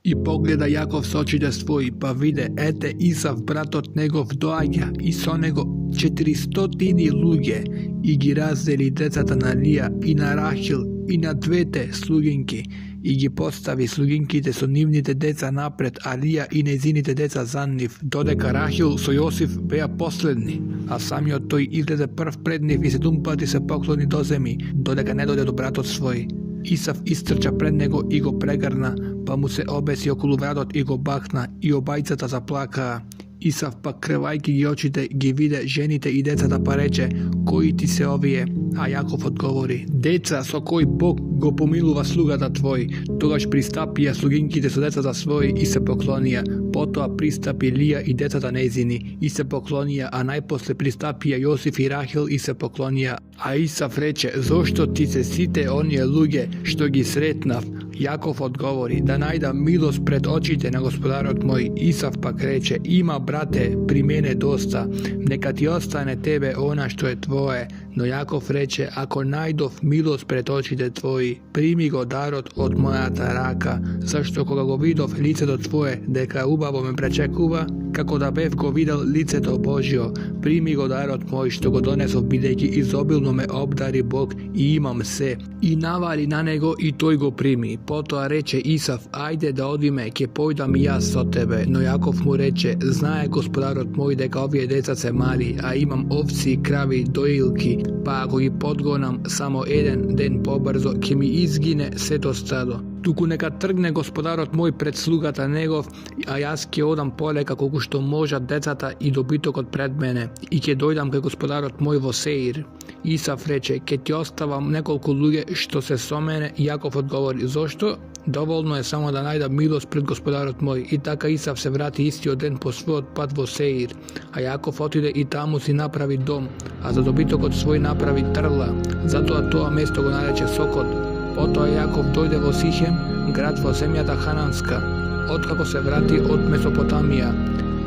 И погледа Јаков со очите своји, па виде, ете Исав братот негов доаѓа и со него 400 луѓе и ги раздели децата на Лија и на Рахил и на двете слугинки и ги постави слугинките со нивните деца напред, а Лија и нејзините деца за нив, додека Рахил со Јосиф беа последни, а самиот тој излезе прв пред нив и 7 пати се поклони до земји, додека не дојде до братот свој. Исав истрча пред него и го прегрна, па му се обеси околу вратот и го бахна, и обајцата заплакаа. Исав пак кревајки ги очите ги виде жените и децата, па рече, кои ти се овие? А Јаков одговори, деца со кои Бог го помилува слугата твој. Тогаш пристапија слугинките со децата своји и се поклонија. Потоа пристапи Лија и децата нејзини и се поклонија, а најпосле пристапија Јосиф и Рахил и се поклонија. А Исав рече, зошто ти се сите оние луѓе што ги сретнав? Јаков одговори, да најдам милост пред очите на господарот мој. Исав пак рече, има брате при мене доста, нека ти остане тебе она што е твое. Но Јаков рече, ако најдов милост пред очите твои, прими го дарот од мојата рака, зашто кога го видов лицето твое дека убаво ме пречекува, како да бев го видел лицето Божјо, прими го дарот мој што го донесов, бидејќи изобилно ме обдари Бог и имам се. И навали на него и тој го прими. Потоа рече Исав, ајде да одиме, ќе појдам и јас со тебе. Но Јаков му рече, знае господарот мој дека овие деца се мали, а имам овци, крави, доилки, па ако ги подгонам само еден ден побрзо, ќе ми изгине сето стадо. Туку нека тргне господарот мој пред слугата негов, а јас ќе одам полека колку што можат децата и добитокот пред мене, и ќе дојдам кај господарот мој во Сеир. Исав рече, ќе ти оставам неколку луѓе што се со мене. Јаков одговори, зошто? Доволно е само да најдам милост пред господарот мој. И така Исав се врати истиот ден по својот пат во Сеир. А Јаков отиде и таму си направи дом, а за добитокот свој направи трла. Затоа тоа место го нарече Сокот. Потоа Јаков дојде во Сихем, град во земјата Хананска, откако се врати од Месопотамија,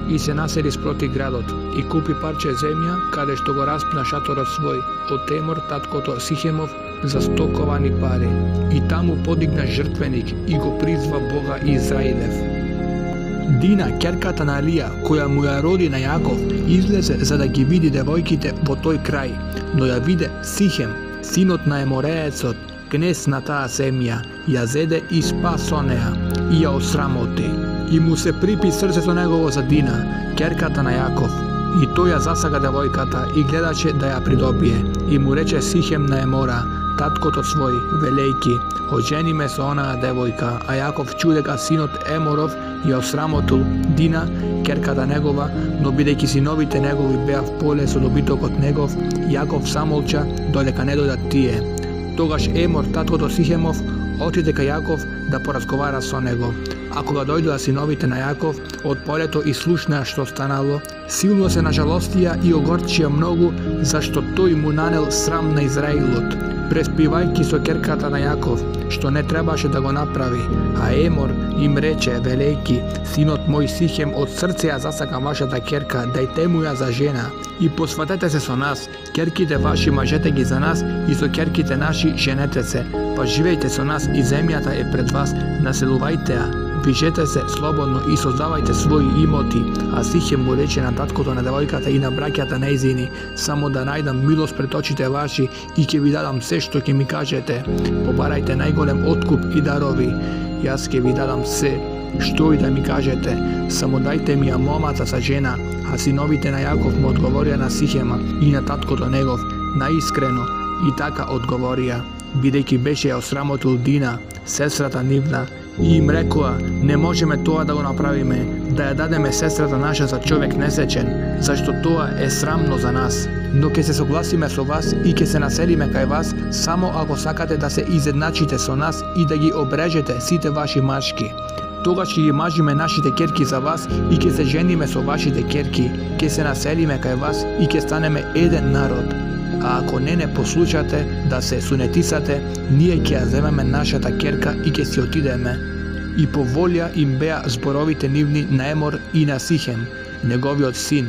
и се насели спроти градот, и купи парче земја, каде што го распна шаторот свој, од Емор, таткото Сихемов, за 100 ковани пари. И таму подигна жртвеник и го призва Бога Израилев. Дина, ќерката на Лија, која му ја роди на Јаков, излезе за да ги види девојките во тој крај, но ја виде Сихем, синот на Емореецот, кнез на таа земја, ја зеде и спа со неа, и ја осрамоти. И му се припи срцето негово за Дина, ќерката на Јаков. И тој ја засага девојката и гледаше да ја придобие. И му рече Сихем на Емора, таткото свој, велејки, ожени ме со онаа девојка, а Јаков чу дека синот Еморов ја осрамотил Дина, ќерката негова, но бидејќи синовите негови беа в поле со добитокот негов, Јаков самолча додека не дојдат тие. Тогаш Емор, таткото Сихемов, отиде кај Јаков да поразговара со него. А кога дојдоа синовите на Јаков од полето и слушнаа што станало, силно се нажалостија и огорчија многу, зашто тој му нанел срам на Израилот, преспивајќи со ќерката на Јаков, што не требаше да го направи. А Емор им рече, велејки, синот мој Сихем од срце ја засака вашата ќерка, дајте му ја за жена, и посватете се со нас, ќерките ваши мажете ги за нас, и со ќерките наши женете се, па живејте со нас и земјата е пред вас, населувајте ја, движете се слободно и создавајте своји имоти. А Сихем му рече на таткото на девојката и на браќата нејзини, само да најдам милост пред очите ваши и ќе ви дадам се што ќе ми кажете. Побарајте најголем откуп и дарови, јас ќе ви дадам се, што и да ми кажете, само дајте ми ја момата за жена. А синовите на Јаков му одговорија на Сихема и на таткото негов, наискрено, и така одговорија, бидејќи беше ја осрамотил Дина, сестрата нивна, и им рекоа, не можеме тоа да го направиме, да ја дадеме сестрата наша за човек несечен, зашто тоа е срамно за нас. Но ќе се согласиме со вас и ќе се населиме кај вас, само ако сакате да се изедначите со нас и да ги обрежете сите ваши мачки. Тогаш ќе ги мажиме нашите ќерки за вас и ќе се жениме со вашите ќерки, ќе се населиме кај вас и ќе станеме еден народ. А ако не послушате да се сунетисате, ние ќе ја земеме нашата ќерка и ќе си отидеме. И по волја им беа зборовите нивни на Емор и на Сихем, неговиот син.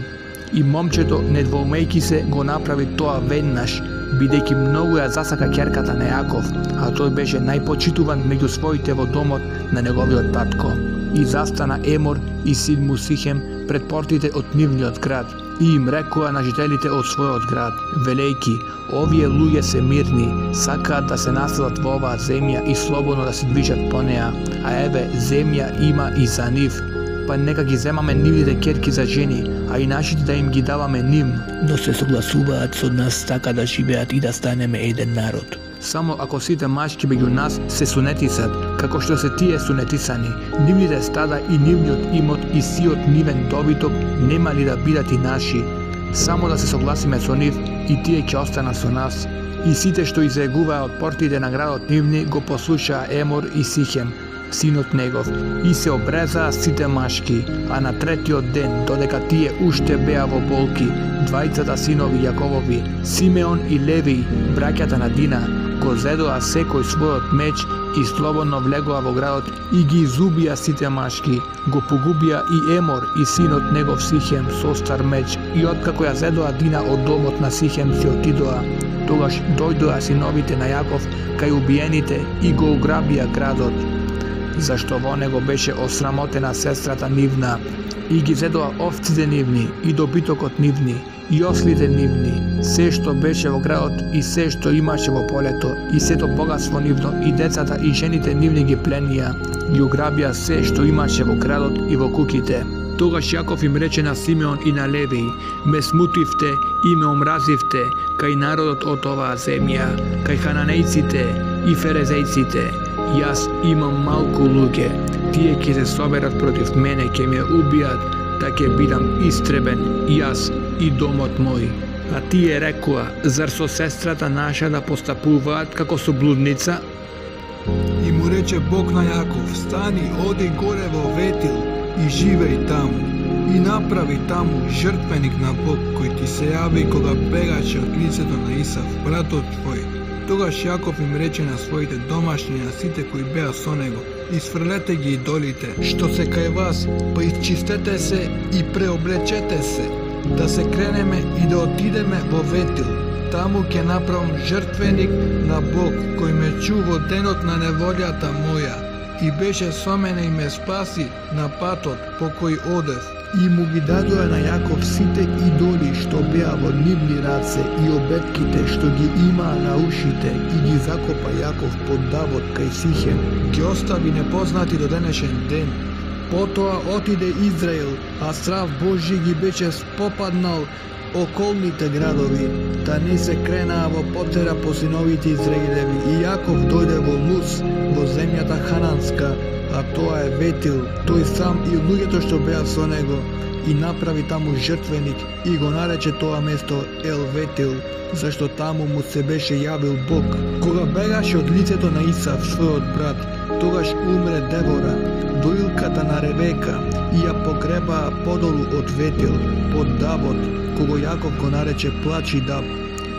И момчето, недвоумејки се, го направи тоа веднаш, бидејќи многу ја засака ќерката на Јаков, а тој беше најпочитуван меѓу своите во домот на неговиот татко. и застана Емор и син му Сихем пред портите од нивниот град и им рекоа на жителите од својот град, велејки: овие луѓе се мирни, сакаат да се населат во оваа земја и слободно да се движат по неа, а еве земја има и за нив. Па нека ги земаме нивните ќерки за жени, а и нашите да им ги даваме ним. Но се согласуваат со нас така да живеат и да станеме еден народ. Само ако сите мачки меѓу нас се сунетисат, како што се тие сунетисани, нивните стада и нивниот имот и сиот нивен добиток нема ли да бидат и наши? Само да се согласиме со нив и тие ќе останат со нас. И сите што излегуваа од портите на градот нивни го послушаа Емор и Сихем, синот негов, и се обрезаа сите машки, а на третиот ден, додека тие уште беа во болки, двајцата синови Јаковови, Симеон и Леви, браќата на Дина, го зедоа секој својот меч и слободно влегоа во градот и ги изубија сите машки. Го погубија и Емор и синот негов Сихем со стар меч, и откако ја зедоа Дина од домот на Сихем се отидоа. Тогаш дојдоа синовите на Јаков кај убиените и го ограбија градот, зашто во него беше осрамотена сестрата нивна, и ги зедоа овците нивни и добитокот нивни и ослите нивни, се што беше во градот и се што имаше во полето, и сето богатство нивно, и децата и жените нивни ги пленија, ги ограбија се што имаше во градот и во куќите. Тогаш Јаков им рече на Симеон и на Леви: ме смутивте и ме омразивте кај народот од оваа земја, кај хананејците и ферезејците. Јас имам малку луѓе, тие ќе се соберат против мене, ќе ме убијат, да ќе бидам истребен, јас и домот мој. А тие рекоа: зар со сестрата наша да постапуваат како со блудница? И му рече Бог на Јаков: стани, оди горе во Ветил и живеј таму, и направи таму жртвеник на Бог, кој ти се јави кога бегаше од лицето на Исав, братот твој. Тогаш Јаков им рече на своите домашни, на сите кои беа со него: изфрлете ги идолите, што се кај вас, па изчистете се и преоблечете се, да се кренеме и да отидеме во Ветил. Таму ќе направам жртвеник на Бог, кој ме чу во денот на неволјата моја, и беше со мене и ме спаси на патот по кој одев. И му ги дадоа на Јаков сите идоли што беа во нивни раце и обетките што ги имаа на ушите, и ги закопа Јаков под Давот кај Сихем. Ги остави непознати до денешен ден. Потоа отиде Израел, а страв Божји ги беше спопаднал околните градови, да не се кренаа во потера по синовите Израилеви, и Јаков дојде во Луз, во земјата Хананска, а тоа е Ветил, тој сам и луѓето што беа со него, и направи таму жртвеник и го нарече тоа место Ел Ветил, зашто таму му се беше јавил Бог. Кога бегаше од лицето на Исав, својот брат, тогаш умре Девора, доилката на Ревека, и ја погребаа подолу од Ветил, под Давот, кого Јаков го нарече Плач и Даб.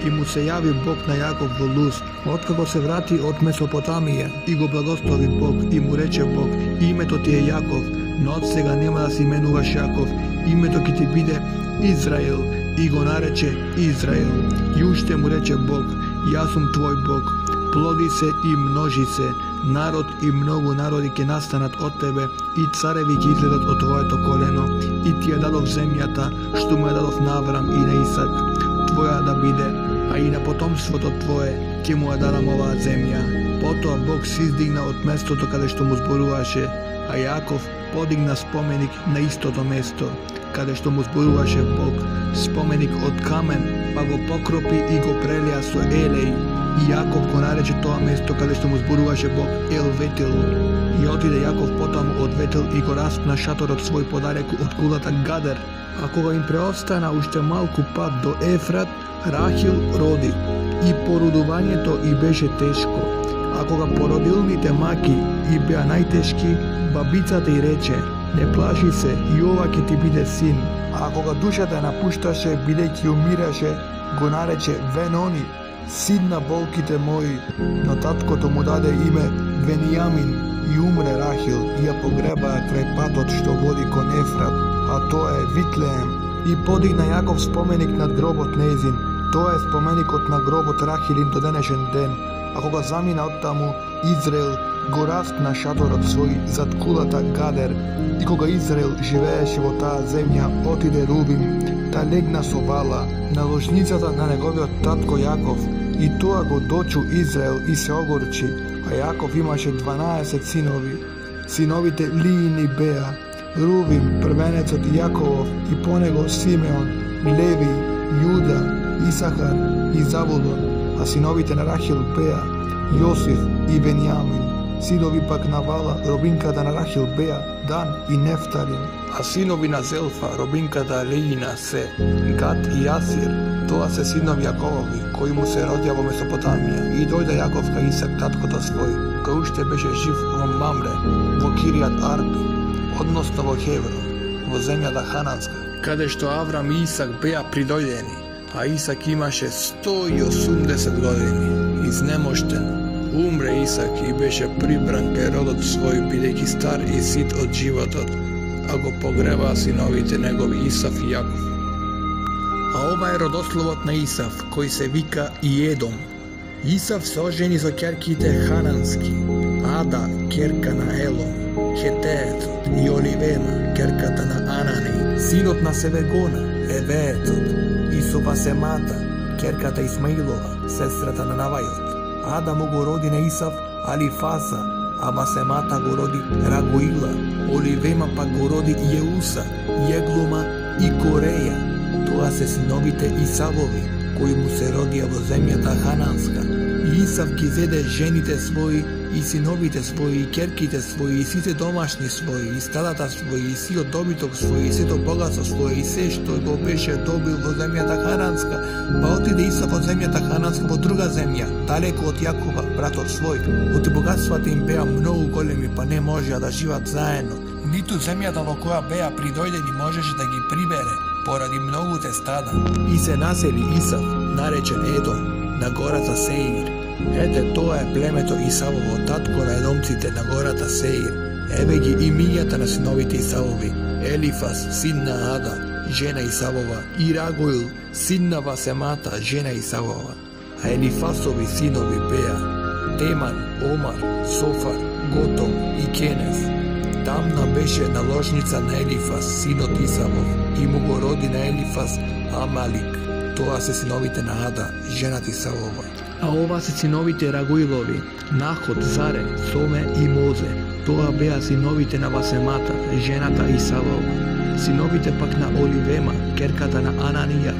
И му се јави Бог на Јаков во Луз, откако се врати од Месопотамија, и го благослови Бог, и му рече Бог: името ти е Јаков, но од сега нема да се именуваш Јаков, името ќе ти биде Израел, и го нарече Израел. И уште му рече Бог: јас сум твој Бог, плоди се и множи се, народ и многу народи ќе настанат од тебе, и цареви ќе излезат од твоето колено, и ти ја дадов земјата, што му ја дадов на Аврам и на Исак, твоја да биде, а и на потомството твое ќе му ја дадам оваа земја. Потоа Бог се издигна од местото каде што му зборуваше, а Јаков подигна споменик на истото место, каде што му зборуваше Бог, споменик од камен, па го покропи и го прелија со елеј. И Јаков го нарече тоа место каде што му зборуваше Бог Ел Ветил. И отиде Јаков потаму од Ветил и го распна шаторот свој подалеку од кулата Гадер. А кога им преостана уште малку пат до Ефрат, Рахил роди, и породувањето и беше тешко. А кога породилните маки и беа најтешки, бабицата й рече: не плаши се, и ова ќе ти биде син. А кога душата напушташе, бидејќи умираше, го нарече Венони, син на болките мои, но таткото му даде име Венијамин, и умре Рахил, и ја погребаа крај патот што води кон Ефрат, а тоа е Витлеем. И подигна Јаков споменик над гробот нејзин, тоа е споменикот на гробот Рахилин до денешен ден. А кога замина од таму, Израел го распна шаторот свој зад кулата Гадер, и кога Израел живееше во таа земја, отиде Рувим, та легна со Вала на ложницата на неговиот татко Јаков, и тоа го дочу Израел и се огорчи, а Јаков имаше 12 синови. Синовите Лиини беа Рувим, првенецот Јаковов, и по него Симеон, Леви, Јуда, Исахар и Завулон, а синовите на Рахил беа Јосиф и Бенјамин. Синови пак на Вала, робинката на Рахил, беа Дан и Нефталин, а синови на Зелфа, робинката Леина, се Гад и Асир. Тоа се синови Јаковови, кои му се родија во Месопотамија. И дојде Јаков кај Исак таткото свој, кој уште беше жив во Мамре, во Киријат Арби, односно во Хеврон, во земјата Хананска, каде што Аврам и Исак беа придојдени, а Исак имаше 180 години. Изнемоштен умре Исак и беше прибран кај родот свој, бидејќи стар и сит од животот, а го погребаа синовите негови Исав и Јаков. А ова е родословот на Исав, кој се вика Иедом. Исав се ожени со ќерките Ханански, Ада, ќерка на Елом, Хетеецот, и Оливема, ќерката на Анани, синот на Севегона, Евеецот, и со Басемата, ќерката Исмаилова, сестрата на Навајот. Ада му го роди на Исав Алифаса, а Басемата го роди Рагуила, Оливема пак го роди Јеуса, Јеглума и Кореја. Тоа се синовите Исавови, кои му се родија во земјата Хананска. И Исав ги зеде жените своји, и синовите своји, и ќерките своји, и сите домашни своји, и стадата своји, и сиот добиток своји, и сето богатство своје, и се што го беше добил во земјата Хананска. Па отиде Исав од земјата Хананска во друга земја, далеко од Јакова, братот свој. Оти богатствата им беа многу големи, па не можеа да живеат заедно. Ниту земјата во која беа придојдени можеше да ги прибере, поради многуте стада. И се насели Исав, наречен Едом, на гората Сеир. Ете, тоа е племето Исавово, татко на едомците на гората Сеир. Еве ги имињата на синовите Исавови: Елифас, син на Ада, жена Исавова, и Рагуил, син на Басемата, жена Исавова. А Елифасови синови беа Теман, Омар, Софар, Готом и Кенес. Тамна беше наложница на Елифас, синот Исавов, и му го роди на Елифас Амалик. Тоа се синовите на Ада, жената Исавова. А ова се синовите Рагуилови: Нахот, Заре, Соме и Мозе. Тоа беа синовите на Басемата, жената Исавова. Синовите пак на Оливема, ќерката на Ананија,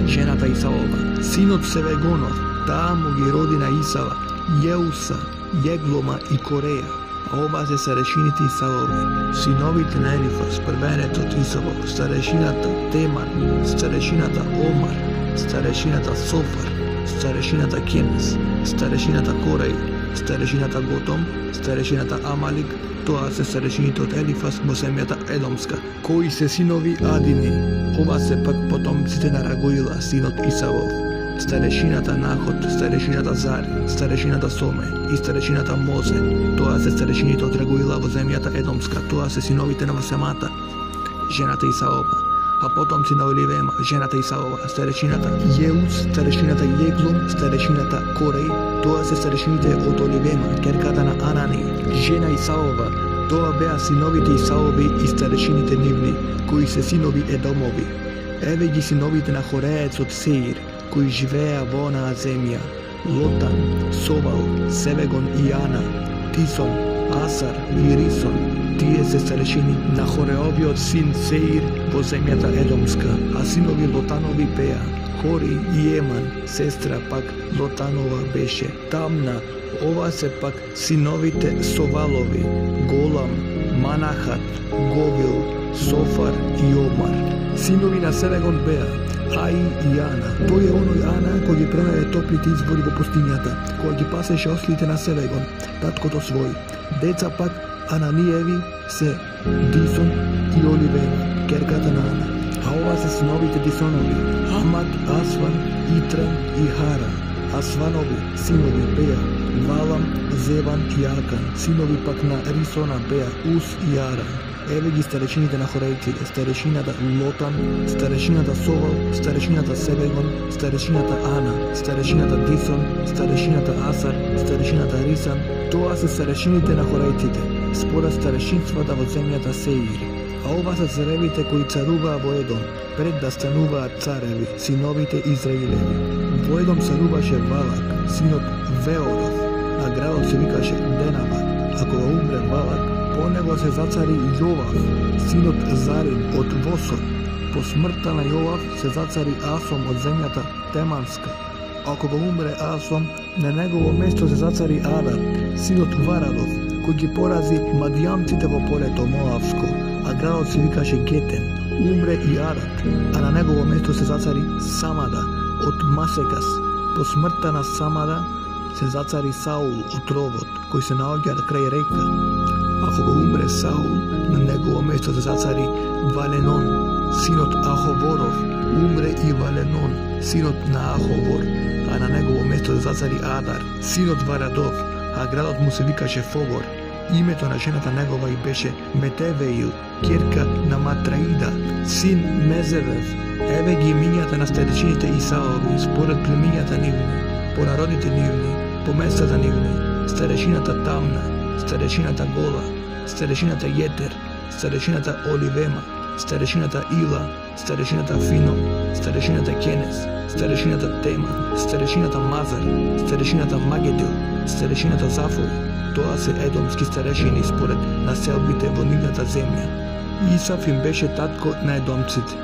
жената Исавова. Синот Севегонов, таа му ги роди на Исава Јеуса, Јеглома и Кореја. А ова се старешините Исавови. Синовите на Елифас, првенецот Исавов, старешината Теман, старешината Омар, старешината Софар, старешината Кенес, старешината Кореј, старешината Готом, старешината Амалик. Тоа се старешините од Елифас во земјата Едомска, кои се синови Адини. Ова се пак потомците на Рагуила, синот Исавов. Старешината Нахот, старешината Зари, старешината Соме и старешината Мозе. Тоа се старешините од Рагуила во земјата Едомска. Тоа се синовите на Басемата, жената Исавова. А потомци на Оливема, жената Исавова, старешината Јеус, старешината Јеглум, старешината Кореј. Тоа се старешините од Оливема, ќерката на Анани, жена Исавова. Тоа беа синовите Исавови и старешините нивни, кои се синови Едомови. Еве ги синовите на Хореецот Сеир, кои живееа во онаа земја: Лотан, Совал, Севегон и Ана, Тисон, Асар и Рисон. Тие се старешини на Хореовиот син Сеир во земјата Едомска, а синови Лотанови беа Хори и Еман, сестра пак Лотанова беше Тамна. Ова се пак синовите Совалови: Голам, Манахат, Говил, Софар и Омар. Синови на Севегон беа Аи и Ана. Тој е оној Ана кој ги пронајде топлите извори во пустињата, кој ги пасеше ослите на Севегон, таткото свој. Деца пак Ананиеви се Дисон и Оливема, ќерката на Ана. А ова се синовите Дисонови: Амат, Асван, Итран и Хара. Асванови синови беа Валам, Зеван и Акан. Синови пак на Рисона беа Ус и Аран. Еве ги старешините на Хорејците: старешината Лотан, старешината Совал, старешината Севегон, старешината Ана, старешината Дисон, старешината Асар, старешината Рисан, Тоа се старешините на хорејците, според старешинствата во земјата Сеир. А ова се царевите кои царуваа во Едом, пред да стануваат цареви, синовите Израилеви. Во Едом царуваше Валак, синот Веоров, а градот се викаше Денава. А кога умре Валак, по него се зацари Јовав, синот Зарин од Восор. По смртта на Јовав се зацари Асом од земјата Теманска. А кога умре Асом, на негово место се зацари Адат, синот Варадов, кој ги порази мадијамците во полето Моавско, а градот се викаше Гетен. Умре и Адат, а на негово место се зацари Самада од Масекас. По смртта на Самада се зацари Саул од Ровот, кој се наоѓа крај река. А кога умре Саул, на негово место се зацари Валенон, синот Аховоров. Умре и Валенон, синот на Аховор, а на негово место се зацари Адар, синот Варадов, а градот му се викаше Фогор. Името на жената негова и беше Метевеил, ќерка на Матраида, син Мезевев. Еве ги имињата на старешините Исаови, според племињата нивни, по народите нивни, по местата нивни: старешината Тамна, старешината Гола, старешината Јетер, старешината Оливема, старешината Ила, старешината Фином, старешината Кенес, старешината Теман, старешината Мазар, старешината Магедил, старешината Зафој. Тоа се едомски старешини според населбите во нивната земја. Исав им беше татко на едомците.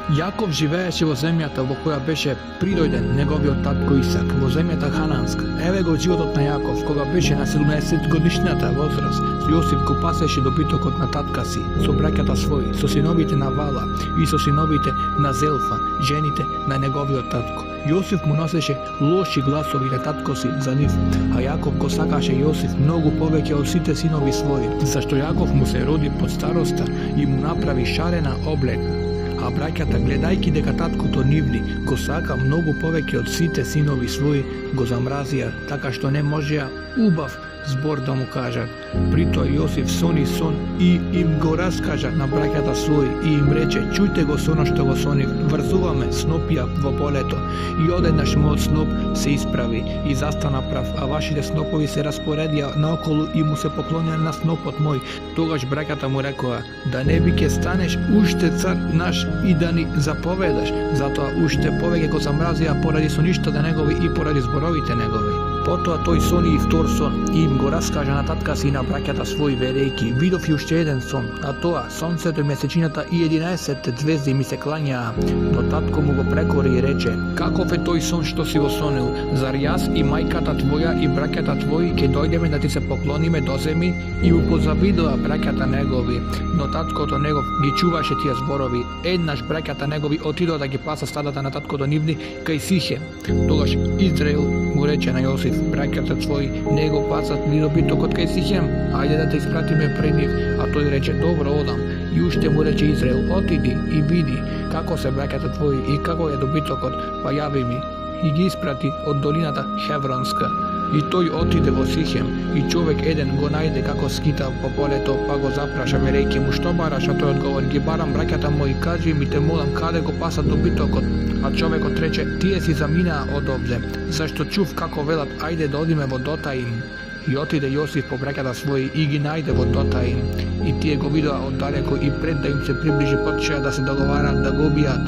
Јаков живееше во земјата во која беше придојден неговиот татко Исак, во земјата Хананска. Еве го животот на Јаков, кога беше на 17 годишната возраст. Јосиф го пасеше добитокот на татка си, со браќата своји, со синовите на Вала и со синовите на Зелфа, жените на неговиот татко. Јосиф му носеше лоши гласови на татко си за нив, а Јаков го сакаше Јосиф многу повеќе од сите синови своји, зашто Јаков му се роди под староста и му направи шарена облека. А браќата, гледајќи дека таткото нивни го сака многу повеќе од сите синови своји, го замразија, така што не можеа убав збор да му кажат. Притоа Јосиф сони сон и им го раскажа на браќата своји и им рече: чујте го сонот што го сонив, врзуваме снопија во полето. И одеднаш мојот сноп се исправи и застана прав, а вашите снопови се распоредија наоколу и му се поклонија на снопот мој. Тогаш браќата му рекоа: да не би ке станеш уште цар наш и да ни заповедаш. Затоа уште повеќе го замразија поради соништата негови и поради зборовите негови. Потоа тој сони и втор сон и им го раскажа на татка си и на браќата своји, верејќи: видов и уште еден сон, а тоа сонцето и месечината и 11 звезди ми се клањаа. Но татко му го прекори и рече: каков е тој сон што си го сонил? Зар јас и мајката твоја и браќата твои ќе дојдеме да ти се поклониме до земи? И му позавидоа браќата негови. Но таткото негов ги чуваше тие зборови. Еднаш браќата негови отидоа да ги паса стадата на таткото нивни кај Сихем. Тогаш Израил му рече на Јосиф: браќата твои не го пасат ни добитокот кај Сихем, ајде да те испратиме пред нив. А тој рече: добро, одам. И уште му рече Израил: отиди и види како се браќата твои и како е добитокот, па јави ми. И ги испрати од долината Хевронска. И тој отиде во Сихем, и човек еден го најде како скита по полето, па го запраша, верејќи му: што бараш? А тој одговори: ги барам браќата мои, кажи ми те молам каде го пасат добитокот. А човекот рече: тие си заминаа од овде, зашто чув како велат: ајде да одиме во дота им. И отиде Јосиф по браќата своји и ги најде во дота им. И тие го видоа оддалеку и пред да им се приближи почеа да се договарат да го убијат.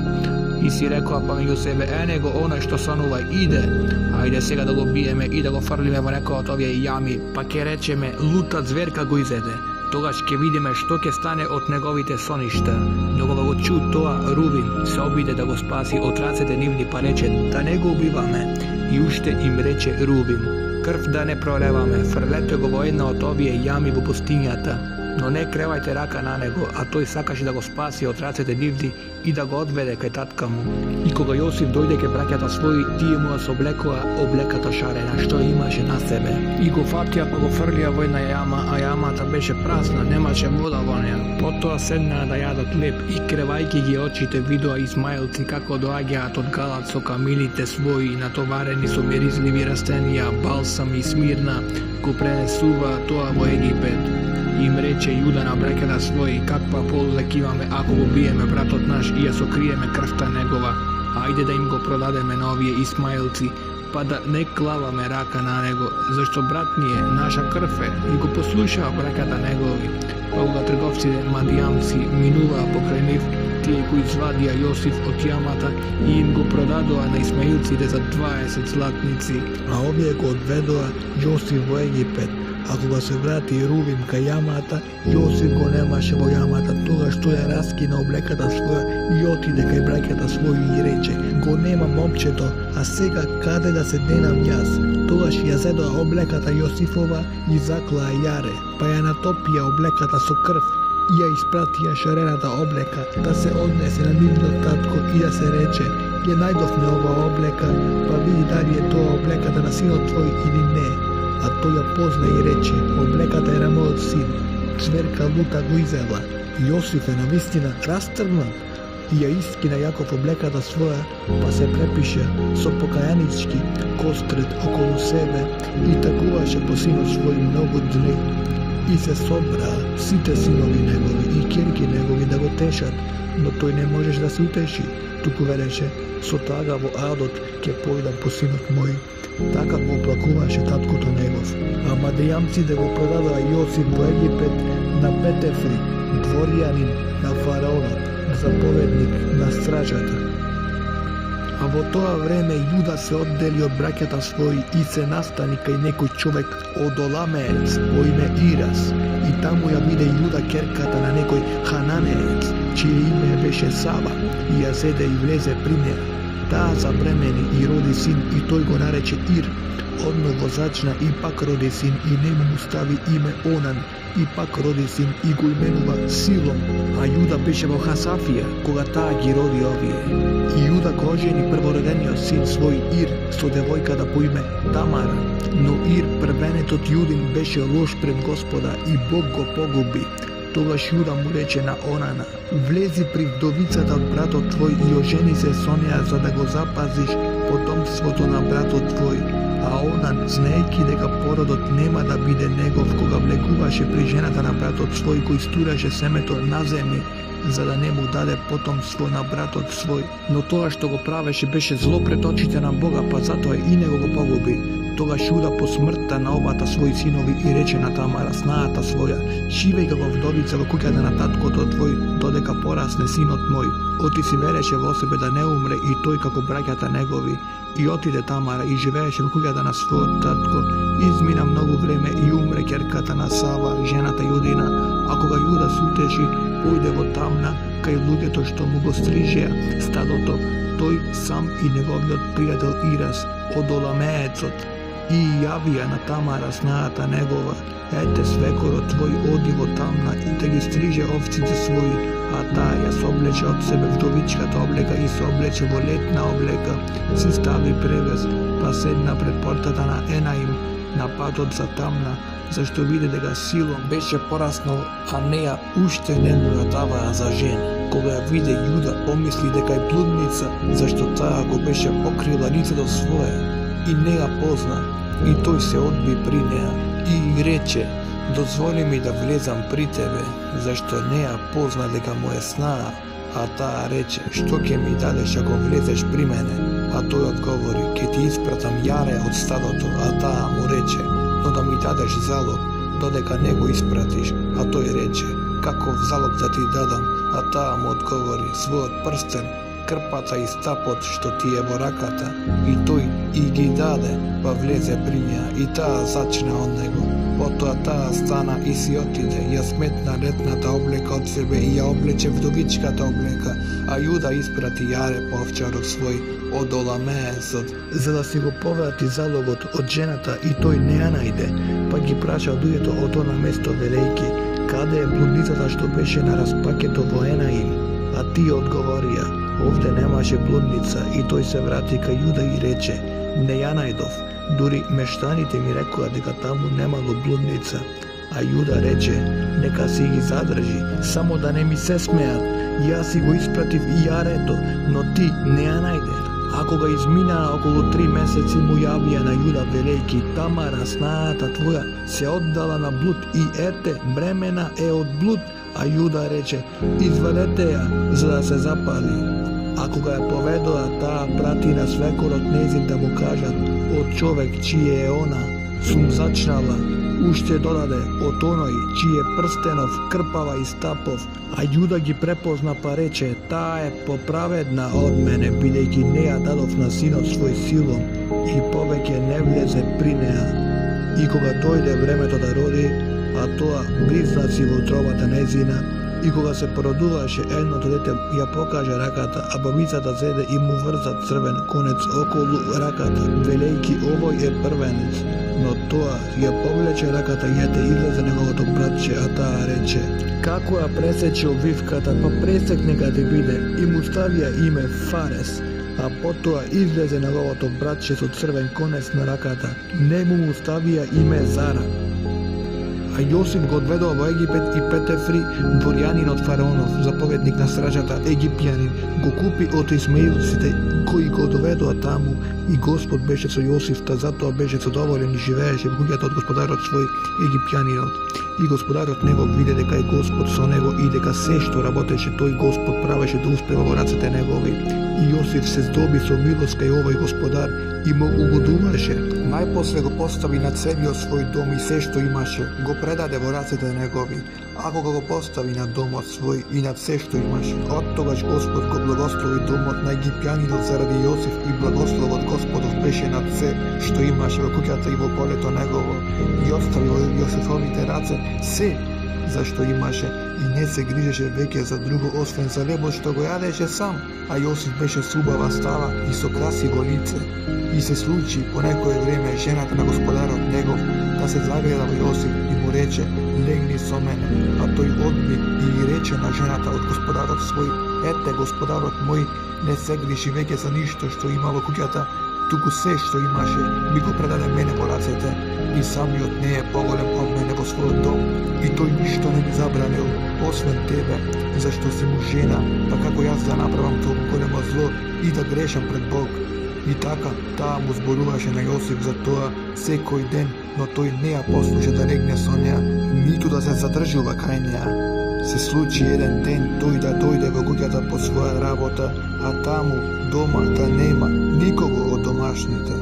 И си рекоа памеѓу себе: него оној што сонува иде, ајде сега да го биеме и да го фрлиме во некоја од овие јами, па ќе речеме: лута зверка го изеде. Тогаш ќе видиме што ќе стане од неговите соништа. Но кога го чу тоа, Рувим се обиде да го спаси од рацете нивни, па рече: да не го убиваме. И уште им рече Рувим: крв да не пролеваме, фрлете го во една од овие јами во пустињата. Но не кревајте рака на него, а тој сакаше да го спаси од рацете нивни и да го одведе кај татка му. И кога Јосиф дојде кај браќата своји, тие му се облекоа облеката шарена што имаше на себе. И го фатија па го фрлија во една јама, а јамата беше празна, немаше вода во неја. Потоа седнаа да јадат леб и кревајќи ги очите видоа Исмаелци како доаѓаат од Галат со камилите своји натоварени со миризливи растенија, балсам и смирна, го пренесуваа тоа во Египет. Им рече Јуда на браќата своји: каква полза ќе имаме ако го биеме братот наш и ја сокриеме крвта негова? Ајде да им го продадеме на овие Исмаелци, pa da ne klava me raka na него, zašto brat nije naša krve, i go poslušao brakata negovi, pa ga trgovci Madijamci minuva pokraj njih, tije koji zvadija Josif od jamata i im go prodadoa na Ismailci za 20 zlatnici. A ovdje go odvedoa Josif u Egipet. Ako ga se vrati Ruvim ka jamata, Josif go nemaše vo jamata toga što je raskina oblekata svoja i otide kaj brakata svoju i reče: go nemam općeto, a sega kade da se denam jaz. Togaš ja zedoa oblekata Josifova i zakla jare, pa ja natopija oblekata so krv. Ja ispratija šarenata obleka, da se odnese na nivno tatko i da se reče: je najdofne ova obleka, pa vidi da li je to oblekata na sino tvoj ili ne. A to ja pozna i reče: oblekata je na moj sin, čverka luta go izela. Josif je navistina rastrgnat. I ja iskina Jakov oblekata svoja, pa se prepiše so pokajanički kostret okolo sebe i takuvaše po sinu svojim mnogo dni. I se sobra site sinovi njegovi i kirki njegovi da go tešat, no toj ne možeš da se uteši. Tuku vereše: so taga vo adot ke pojdam po sinot moj. Taka go oplakuvaše tatko to njegov. A Madijamci da go prodava Josif u Egipet na Petefri, dvorjanin na faraona, zapovednik na stražata. A vo toa vreme Juda se oddeli od braketa svoji i se nastani kaj nekoj čovek Odolamec po ime Iras. I tamo ja vide Juda kerkata na nekoj Hananec, čije ime beše Sava, i ja zede i vleze pri nja. Ta zabremeni i rodi sin i toj go nareče Ir. Odnovo začna i pak rodi sin i nemu mu stavi ime Onan. I pak rodi sin i go imenuva Silom. A Juda beše vo Hasafija, koga tagi rodi ovije. I Juda ko oženi prvorodenio sin svoj Ir so devojkada po ime Tamara. No Ir prvenet od Judin beše loš pred Gospoda i Bog go pogubi. Togaš Juda mu reče na Onana: vlezi pri vdovicata od brato tvoj i oženi se s oneja za da go zapaziš potomstvoto na brato tvoj. A Onan, znejki da ga porodot nema da bide njegov koga vlekuvaše pri ženata na brato svoj koji sturaše semeto na zemlji, za da ne mu dade potomstvo na bratot svoj. No toga što go praveše beše zlo pred očite na Boga, pa zato je i nego go pogubi. Toga Juda posmrta na obata svoji sinovi i reče na Tamara, snata svoja: šivej ga go vdovice vo kukjada na tatko to tvoj, dodeka porasne sinot moj. Oti si vereše vo sebe da ne umre i toj kako brakjata negovi. I otide Tamara i živeše vo kukjada na svoj tatko. Izmina mnogo vreme i umre kerkata na Sava, ženata Judina. Ako ga Juda suteši, pojde vo tamna, kaj lugeto što mu go strižeja stadoto, toj sam i njegovljot prijatelj Iras, Odolamecot. I javija na Tamara snata njegova: ete svekoro tvoj odivo tamna i te gi striže ovcice svoji, a ta je sobleče od sebe vdovičkata obleka i sobleče vo letna obleka, si stavi prevez, pa sedna pred portata na Enaim, na patot za tamna, zašto vide da ga silom beše porasno, a neja ušte ne mu ga dava za žena. Koga vide Juda pomisli da je bludnica, zašto ta go beše pokrila lice do svoje i neja pozna. I toj se odbi pri neja i reče: dozvoli mi da vlezam pri tebe, zašto neja pozna da ga moje sna. A ta reče: što ke mi dadeš ako vlezeš pri mene? A toj odgovori: ke ti ispratam jare od stadoto. A ta mu reče: no da mi dadeš zalog, dodeka nego ispratiš. A toj reče: kakov zalog da ti dadam? A ta mu odgovori: svoj prsten, krpata i stapot što ti je vorakata. I toj i gi dade, pa vleze pri nja. I ta začne od nego. Poto ta stana i si otide, ja smetna retnata obleka od sebe i ja obleče vdovičkata obleka. A Juda isprati jare po ovčarov svoj, Odolamecot, za da si go povrati zalogot od ženata i toj ne najde, pa gi praša dujeto od ona mesto velejki, kada je bludnicata što beše na raspaketo vo Enaim. A ti odgovorija: ovde nemaše bludnica. I toj se vrati ka Juda i reče: ne ja najdov, duri meštanite mi rekla da ga tamo nemalo bludnica. A Juda reče: neka si ih zadrži, samo da ne mi se smejat, ja si go isprativ i ja reto, no ti ne ja najde. Ako ga izmina okolo 3 meseci mu javija na Juda velejki: Tamara snata tvoja se oddala na blud i ete bremena od blud. A Juda reče: izvedete ja, za da se zapali. Ако га ја поведоа, таа прати на свекорот незин да му кажат: од човек чие е она, сум зачнала, уште додаде од оној чие прстенов крпава и стапов, а Јуда ги препозна па рече: таа е поправедна од мене, бидејќи не ја дадов на синот свој силом и повеќе не влезе при неа. И кога дојде времето да роди, а тоа близнаци во утробата незина, и кога се породуваше едното дете, ја покаже раката, а бабицата зеде и му врза црвен конец околу раката, велејќи: овој е првенец. Но тоа ја повлече раката и ете излезе неговото братче, а таа рече: како ја пресече обвивката, па пресекне га да биде, и му ставија име Фарес. А потоа излезе неговото братче со црвен конец на раката, нему му ставија име Зара. А Јосиф го одведува во Египет и Петефри, дворјанин од фараонов, заповедник на стражата, египјанин, го купи од исмаилците кои го доведоа таму, и Господ беше со Јосиф, та затоа беше задоволен и живееше во куќата од господарот свој египјанинот. И господарот негов виде дека е Господ со него и дека се што работеше тој Господ правеше да успева во рацете негови. И Јосиф се здоби со милост кај овој господар и му угодуваше. Најпосле го постави на целиот свој дом и се што имаше, го предаде во рацете негови. А кога го постави на домот свој и над се што имаше, оттогаш Господ го благослови домот на египјанинот заради Јосиф, и благословот Господов беше над се што имаше во куќата и во полето негово. И остави во Јосифовите раце се зашто имаше и не се грижеше веќе за друго освен за лебот што го јадеше сам, а Јосиф беше со убава става и со красиво лице. И се случи по некое време жената на господарот негов да се загледа во Јосиф и му рече: легни со мене, а тој одби и рече на жената од господарот свој: ете, господарот мој не се грижи веќе за ништо што има во куќата, туку се што имаше ми го предаде мене во рацете, и самиот не е поголем од мене во својот дом, и тој ништо не ми забранил, освен тебе, зашто си му жена, па како јас да направам толку големо зло и да грешам пред Бог. И така, таа му зборуваше на Јосиф за тоа секој ден, но тој не ја послуша да легне со неа, ниту да се задржува кај неа. Се случи еден ден тој да дојде во куќата по своја работа, а таму дома да нема никого од домашните.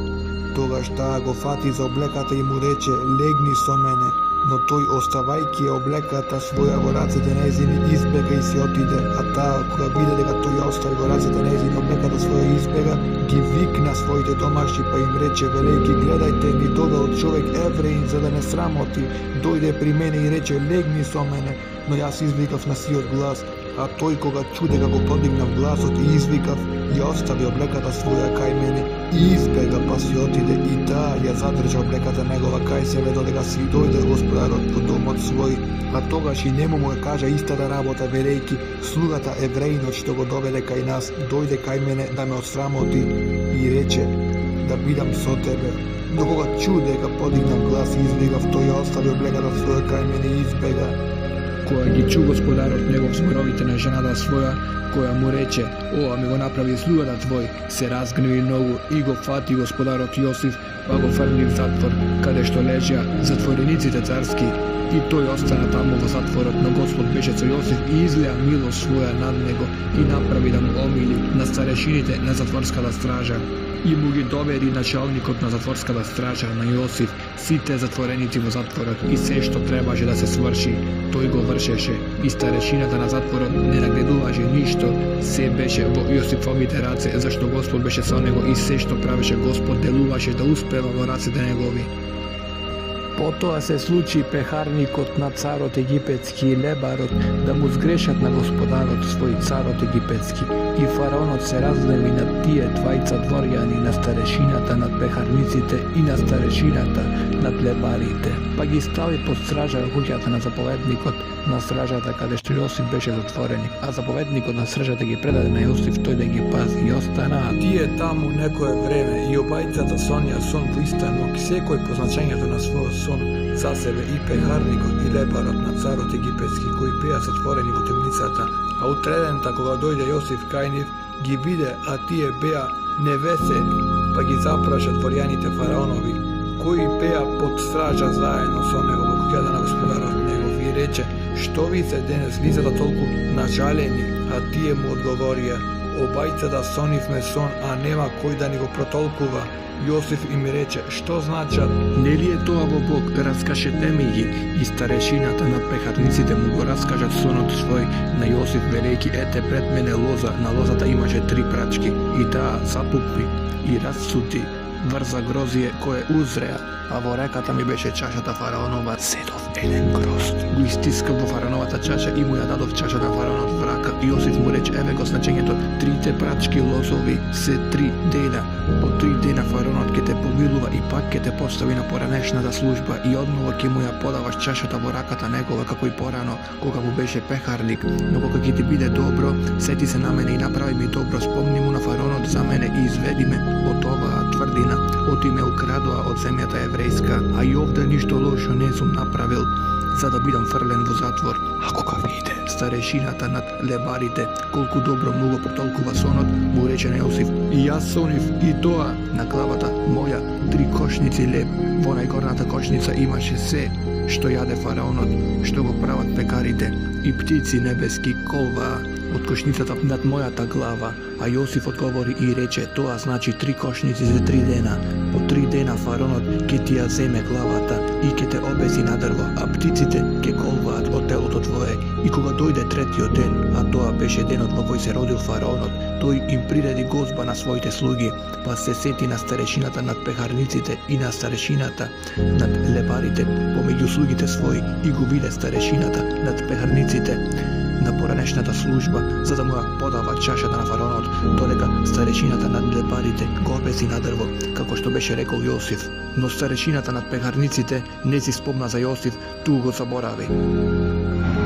Тогаш таа го фати за облеката и му рече: легни со мене. Но тој, оставајќи ја облеката своја во рацете незини, избега и се отиде, а таа, кога виде дека тој ја остави во рацете незини облеката своја избега, ги викна своите домашни, па им рече, велејќи: гледајте, ни додал човек евреин за да не срамоти, дојде при мене и рече: легни со мене. Но јас извикав на сиот глас, а тој, кога чу дека го подигнав гласот и извикав, ја остави облеката своја кај мене и избега, па си отиде, и таа ја задржа облеката негова кај себе додека си дојде господарот во домот свој. А тогаш и нему му ја кажа истата работа, велејќи: слугата евреинот што го доведе кај нас дојде кај мене да ме отсрамоти и рече да бидам со тебе. Но кога чу дека подигнав глас и извикав, тој ја остави облеката своја кај мене и избега. Кога ги чу господарот негов зборовите на жената своја, која му рече: ова ми го направи слугата твој, се разгневи многу и го фати господарот Јосиф, па го фрли в затвор, каде што лежеа затворениците царски. И тој остана таму во затворот, но Господ беше со Јосиф и излеа милост своја над него и направи да му омили на старешините на затворската стража. И му ги довери началникот на затворската стража на Јосиф сите затвореници во затворот и се што требаше да се сврши, тој го вршеше, и старешината на затворот не нагледуваше ништо, се беше во Јосифовите раце, зашто Господ беше со него и се што правеше Господ делуваше да успева во рацете негови. Потоа се случи пехарникот на царот египетски и лебарот да му сгрешат на господарот свој царот египетски, и фараонот се разгневи на тие двајца дворјани, на старешината над пехарниците и на старешината над лебарите, па ги стави под стража во куќата на заповедникот на стражата каде што Јосиф беше затвореник, а заповедникот на стражата ги предаде на Јосиф тој да ги пази, и останаа тие таму некое време, и обајцата сонија сон во иста ног, секој по значењето на својот сон за себе, и пехарникот и лебарот на царот египетски кои беа затворени во темницата. А утредента кога дојде Јосиф кај нив, ги виде, а тие беа невесели, па ги запраша дворјаните фараонови, кои беа под стража заедно со него во куќата на господарот негов, и рече: што ви се денес лицата толку нажалени? А тие му одговорија: обајца да сонивме сон, а нема кој да ни го протолкува. Јосиф им рече, што значат? Нели е тоа во Бог, раскажете ми ги. И старешината на пехарниците му го раскажат сонот свој на Јосиф, велејки, ете пред мене лоза, на лозата имаше 3 прачки, и таа запукви и расцути врза грозие кое узреа, а во реката ми беше чашата фараонова. Седов еден грозд, го истискав во фараоновата чаша и му ја дадов чашата на фараонот в рака. Јосиф му рече, еве го значењето, 3 прачки лозови се 3 дена. По 3 дена фараонот ќе те помилува и пак ќе те постави на поранешната служба и однова ќе му ја подаваш чашата во раката негова како и порано кога му беше пехарник. Но кога ќе ти биде добро, сети се на мене и направи ми добро, спомни му на фараонот за мене и изведи ме од оваа тврдина. Оти ме украдоа од земјата еврејска, а и овде ништо лошо не сум направил, за да бидам фрлен во затвор. А кога виде старешината над лебарите колку добро му го потолкува сонот, му рече на Јосиф, и јас сонив и тоа на главата моја 3 кошници леб. Во најгорната кошница имаше се што јаде фараонот, што го прават пекарите, и птици небески колваа од кошницата над мојата глава. А Јосиф одговори и рече, тоа значи 3 кошници за 3 дена. По 3 дена фараонот ќе ти ја земе главата и ќе те обеси на дрво, а птиците ќе колваат од телото твое. И кога дојде 3-тиот ден, а тоа беше денот во кој се родил фараонот, тој им приреди гозба на своите слуги, па се сети на старешината над пехарниците и на старешината над лебарите помеѓу слугите своји, и го виде старешината над пехарниците на поранешната служба, за да му ја подава чашата на фараонот, додека старешината над лебарите го обеси на дрво, како што беше рекол Јосиф. Но старешината над пехарниците не си спомна за Јосиф, туку го заборави.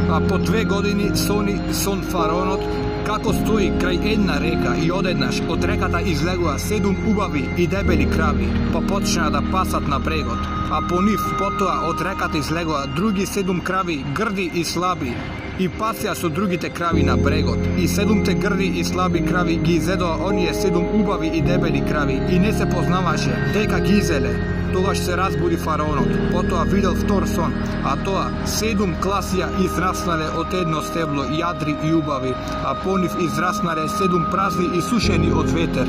А по 2 години сони сон фараонот, како стои крај една река и одеднаш од реката излегува 7 убави и дебели крави, па почнаа да пасат на брегот, а по нив потоа од реката излегува други 7 крави, грди и слаби, и пасеа со другите крави на брегот, и 7 грди и слаби крави ги изедоа оние 7 убави и дебели крави, и не се познаваше дека ги изеле. Тогаш се разбуди фараонот, потоа видел втор сон, а тоа 7 класија израснале од едно стебло, јадри и убави, а по нив израснале 7 празни и сушени од ветер.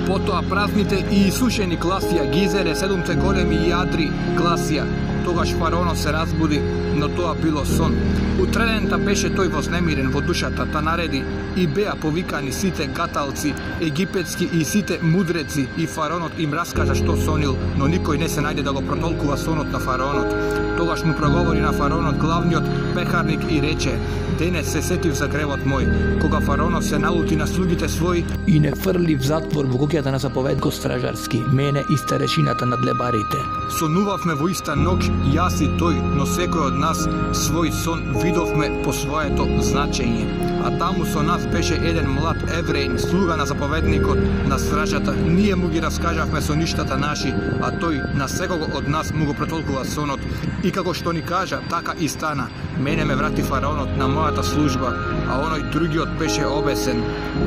Потоа празните и исушени класија ги изеле 7 големи јадри класија. Тогаш фараонот се разбуди, но тоа било сон. Утредента беше тој вознемирен во душата, та нареди и беа повикани сите гаталци египетски и сите мудреци, и фараонот им раскажа што сонил, но никој не се најде да го протолкува сонот на фараонот. Тогаш му проговори на фараонот главниот пехарник и рече, денес се сетив за гревот мој, кога фараонот се налути на слугите своји и не фрли в затвор во куќата на заповедко стражарски, мене и старешината над лебарите. Сонувавме во иста ноќ, јас и тој, но секој од нас свој сон видовме по своето значење. А таму со нас беше еден млад евреин, слуга на заповедникот на стражата. Ние му ги раскажавме соништата наши, а тој на секого од нас му го протолкува сонот. И како што ни кажа, така и стана. Мене ме врати фараонот на мојата служба, а оној другиот беше обесен.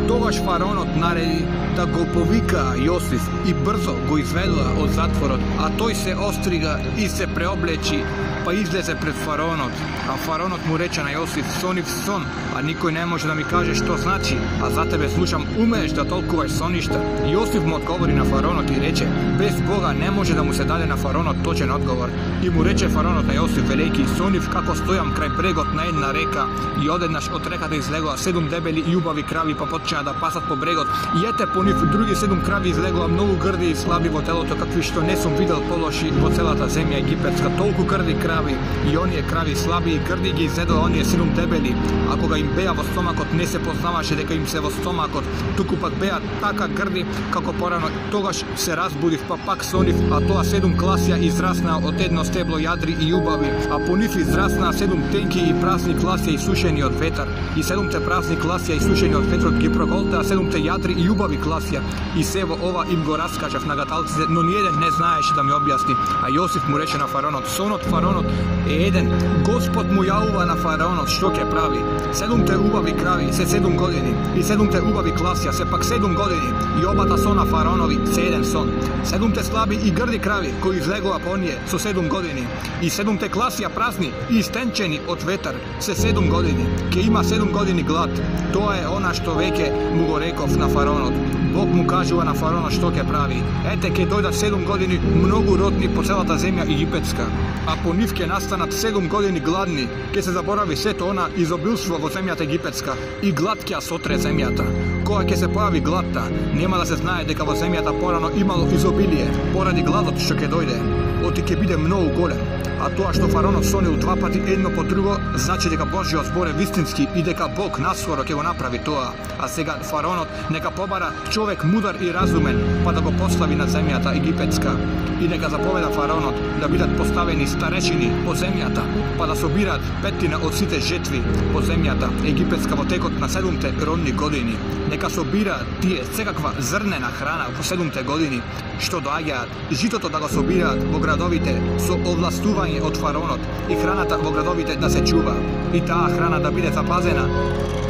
Тогаш фараонот нареди да го повикаа Јосиф и брзо го изведоа од затворот, а тој се острига и се преоблечи, па излезе пред фараонот. А фараонот му рече на Јосиф, сонив сон, а никој не може да ми каже што значи, а за тебе слушам, умееш да толкуваш соништа. Јосиф му одговори на фараонот и рече, без Бога не може да му се даде на фараонот точен одговор. И му рече фараонот на Јосиф, велејки, сонив како стојам крај брегот на една река, и одеднаш од реката излегоа 7 дебели и убави крави, па почнаа да пасат по брегот, и ете по нив други 7 крави излегоа многу грди и слаби во телото, какви што не сум видел полоши во целата земја египетска, толку грди крави, и оние крави слаби и грди ги изедоа оние 7 дебели, а кога им беа во стомакот не се познаваше дека им се во стомакот, туку пак беа така грди како порано. Тогаш се разбудив, па пак сонив, а тоа 7 класија израснаа од едно стебло јадри и убави, а по нив израснаа 7 тенки и празни класија исушени од ветар, и 7 празни класија исушени од ветрот ги проголтаа 7 јадри и убави класија, и се во ова им го раскажав на гаталците, но ниеден не знаеше да ми објасни. А Јосиф му рече на фараонот, сонот фараонот е еден, Господ му јавува на фараонот што ќе прави. 7 убави крави се 7 години и 7 убави класја се пак 7 години и обата сона фараонови се еден сон. 7 слаби и грди крави кои излегува по оние со 7 години и 7 класја празни и истенчени од ветар се 7 години. Ке има 7 години глад. Тоа е она што веќе му го реков на фараонот. Бог му кажува на фараонот што ќе прави. Ете ќе дојдат 7 години многу родни по целата земја египетска, а по нив ќе настанат 7 години гладни. Ќе се заборави сето она изобилство во земјата египетска и глад ќе сотре земјата. Кога ќе се појави гладта, нема да се знае дека во земјата порано имало изобилие поради гладот што ќе дојде. Оти ќе биде многу голем. А тоа што фараонот сонил 2 пати едно по друго, значи дека Божјиот збор е вистински и дека Бог наскоро ќе го направи тоа. А сега фараонот нека побара човек мудар и разумен, па да го постави на земјата египетска. И нека заповеда фараонот да бидат поставени старешини по земјата, па да собираат 5 од сите жетви по земјата египетска во текот на 7 родни години. Нека собираат тие секаква зрнена храна по 7 години што доаѓаат, житото да го собираат во градовите со овластување од фараонот и храната во градовите да се чува и таа храна да биде запазена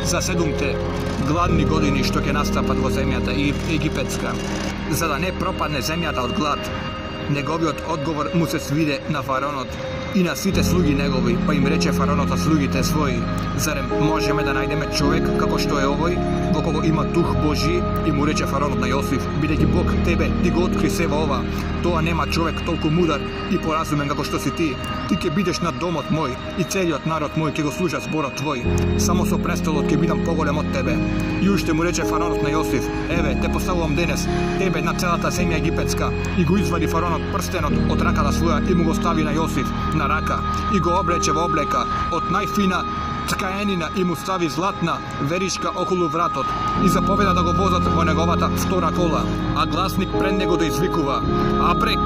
за 7 гладни години што ќе настапат во земјата египетска, за да не пропадне земјата од глад. Неговиот одговор му се свиде на фараонот и на сите слуги негови, па им рече фараонот на слугите своји: зарем можеме да најдеме човек како што е овој, во кого има дух Божи? И му рече фараонот на Јосиф: бидејќи Бог тебе ти го откри се во ова, тоа нема човек толку мудар и поразумен како што си ти. Ти ќе бидеш над домот мој и целиот народ мој ќе го служа зборот твој. Само со престолот ќе бидам поголем од тебе. И уште му рече фараонот на Јосиф: еве те поставувам денес тебе на целата земја египетска. И го извади фараонот прстенот од раката своја и му го стави на Јосиф на рака и го облече во облека од најфина ткаенина и му стави златна веришка околу вратот и заповеда да го возат во неговата втора кола, а гласник пред него да извикува: апрек,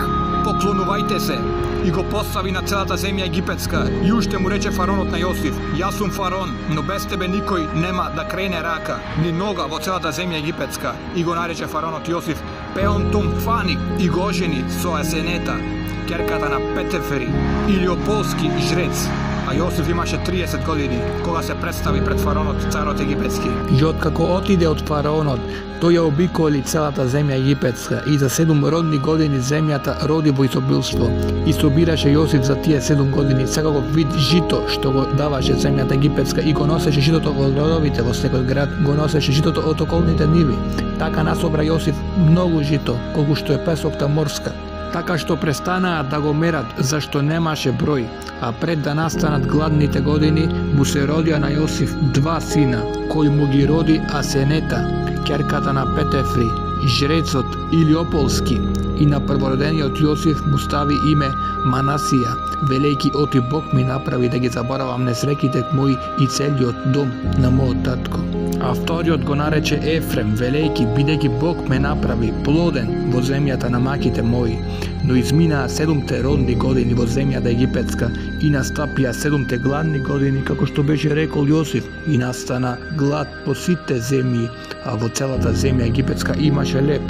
поклонувајте се, и го постави на целата земја египетска. И уште му рече фараонот на Јосиф: јас сум фараон, но без тебе никој нема да крене рака ни нога во целата земја египетска. И го нарече фараонот Јосиф Пеон Том Фани и го ожени со Асенета, ќерката на Петефери, илиополски жрец. А Јосиф имаше 30 години кога се представи пред фараонот царот египетски. И откако отиде од фараонот, тој ја обиколи целата земја египетска и за 7 родни години земјата роди во изобилство. И собираше Јосиф за тие 7 години секаков вид жито што го даваше земјата египетска и го носеше житото во градовите во секој град, го носеше житото од околните ниви. Така насобра Јосиф многу жито, колку што е песокта морска. Така што престанаа да го мерат, зашто немаше број, а пред да настанат гладните години, му се родија на Јосиф 2 сина, кој му ги роди Асенета, ќерката на Петефри, жрецот Илиополски, и на првородениот Јосиф му стави име Манасија, велејки: оти Бог ми направи да ги заборавам несреките мои и целиот дом на мојот татко. А вториот го нарече Ефрем, велејки: бидејќи Бог ме направи плоден во земјата на маките мои. Но изминаа 7 родни години во земјата египетска и настапија 7 гладни години, како што беше рекол Јосиф, и настана глад по сите земји, а во целата земја египетска имаше леп.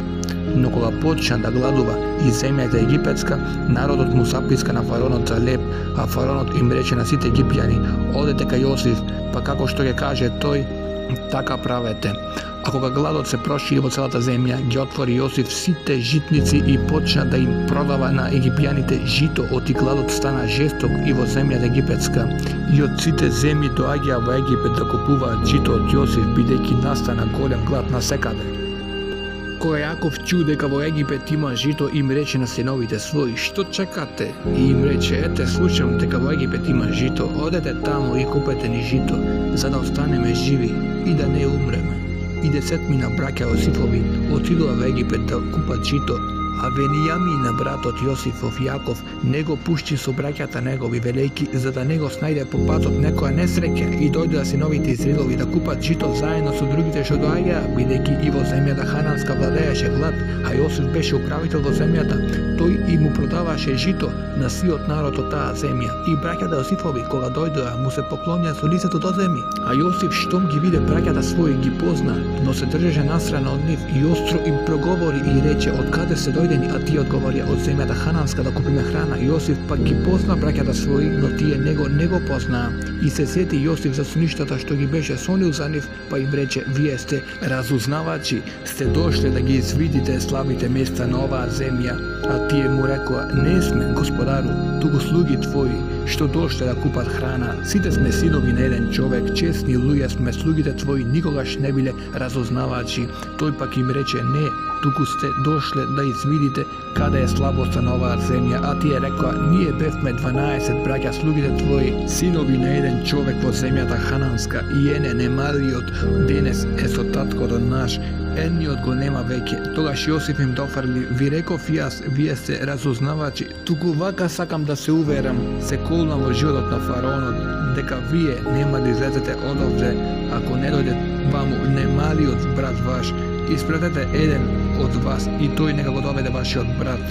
Но кога почна да гладува и земјата египетска, народот му записка на фараонот за леп, а фараонот им рече на сите египтјани: одете кај Јосиф, па како што ќе каже тој, така правете. А кога гладот се прошири во целата земја, ги отвори Јосиф сите житници и почна да им продава на египтјаните жито, оти гладот стана жесток и во земјата египетска. И од сите земји доаѓаа во Египет да купуваат жито од Јосиф, бидејќи настана голем глад насекаде. Кога Јаков чу дека во Египет има жито, им рече на синовите своји: што чекате? И им рече: ете, слушам дека во Египет има жито, одете таму и купете ни жито, за да останеме живи и да не умреме. И 10 браќа Јосифови отидоа во Египет да купат жито, а Венијамин, братот Јосифов, Јаков, не го пушти со браќата негови, велејки за да не го снајде по патот некоја несреќа, и дојдоа синовите Израилови да купат жито заедно со другите што доаѓаа, бидејќи и во земјата хананска владееше глад, а Јосиф беше управител во земјата. Тој и му продаваше жито на сиот народ од таа земја. И браќата Јосифови, кога дојдоа, му се поклонија со лицето до земји. А Јосиф, штом ги виде браќата своји, ги позна, но се држеше настрана од нив и остро им проговори и рече: откаде се дојде најдени, а тие одговорија од земјата хананска да купиме храна. Јосиф пак ги позна браќата своји, но тие него не го познаа. И се сети Јосиф за суништата што ги беше сонил за нив, па им рече: вие сте разузнавачи, сте дошле да ги извидите слабите места на оваа земја. А тие му рекоа: не сме, господару, туку слуги твои, што дошле да купат храна. Сите сме синови на еден човек, честни луѓе сме, слугите твои никогаш не биле разузнавачи. Тој пак им рече: не, туку сте дошле да извидите каде е слабоста на оваа земја. А тие рекоа: ние бевме 12 браќа, слугите твои, синови на еден човек во земјата хананска, и ене немалиот денес е со таткото наш, едниот го нема веќе. Тогаш Јосиф им дофрли: ви реков јас, вие сте разузнавачи, туку вака сакам да се уверам, се колнам во животот на фараонот, дека вие нема да излезете одовде, ако не дојде ваму немалиот брат ваш. Испратете еден од вас и тој нека го доведе вашиот брат.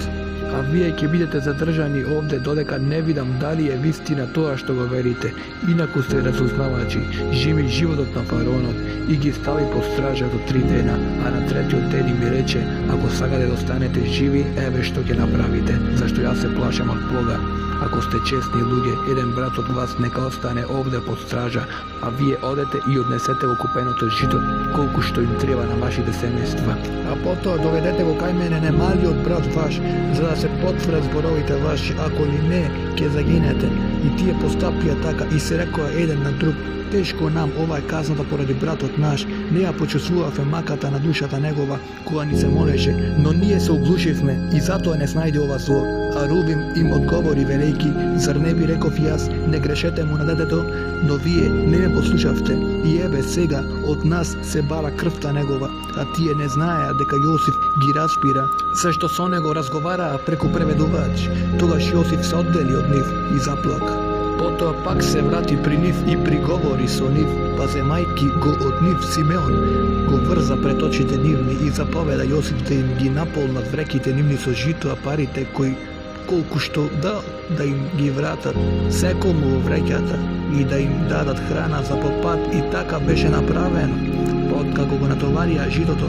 А вие ќе бидете задржани овде додека не видам дали е вистина тоа што го верите. Инаку сте разузнавачи, живи животот на фараонот. И ги стави по стража до 3 дена, а на третиот ден им рече: ако сакате да останете живи, еве што ќе направите, зашто јас се плашам од Бога. Ако сте честни луѓе, еден брат од вас нека остане овде под стража, а вие одете и однесете во купеното жито колку што им треба на вашите семејства. А потоа доведете го кај мене немалиот брат ваш, за да се потврдат зборовите ваши, ако ли не, ќе загинете. И тие постапија така и се рекоа еден на друг: тешко нам ова е казната поради братот наш, не ја почувствувавме маката на душата негова кога ни се молеше, но ние се оглушивме и затоа не снајде ова зло. А Рувим им одговори велејки: зар не би реков јас, не грешете му на детето, но вие не ме послушавте, и еве сега од нас се бара крвта негова. А тие не знаеа дека Јосиф ги распира, зашто со него разговараа преку преведувач. Тогаш Јосиф се оддели од нив и заплака. Потоа пак се врати при нив и приговори со нив, па земајки го од нив Симеон, го врза пред очите нивни и заповеда Јосиф да им ги наполнат вреките нивни со жито, а парите кои колку што дал да им ги вратат секому во вреќата и да им дадат храна за попат, и така беше направено. Откако го натоварија житото,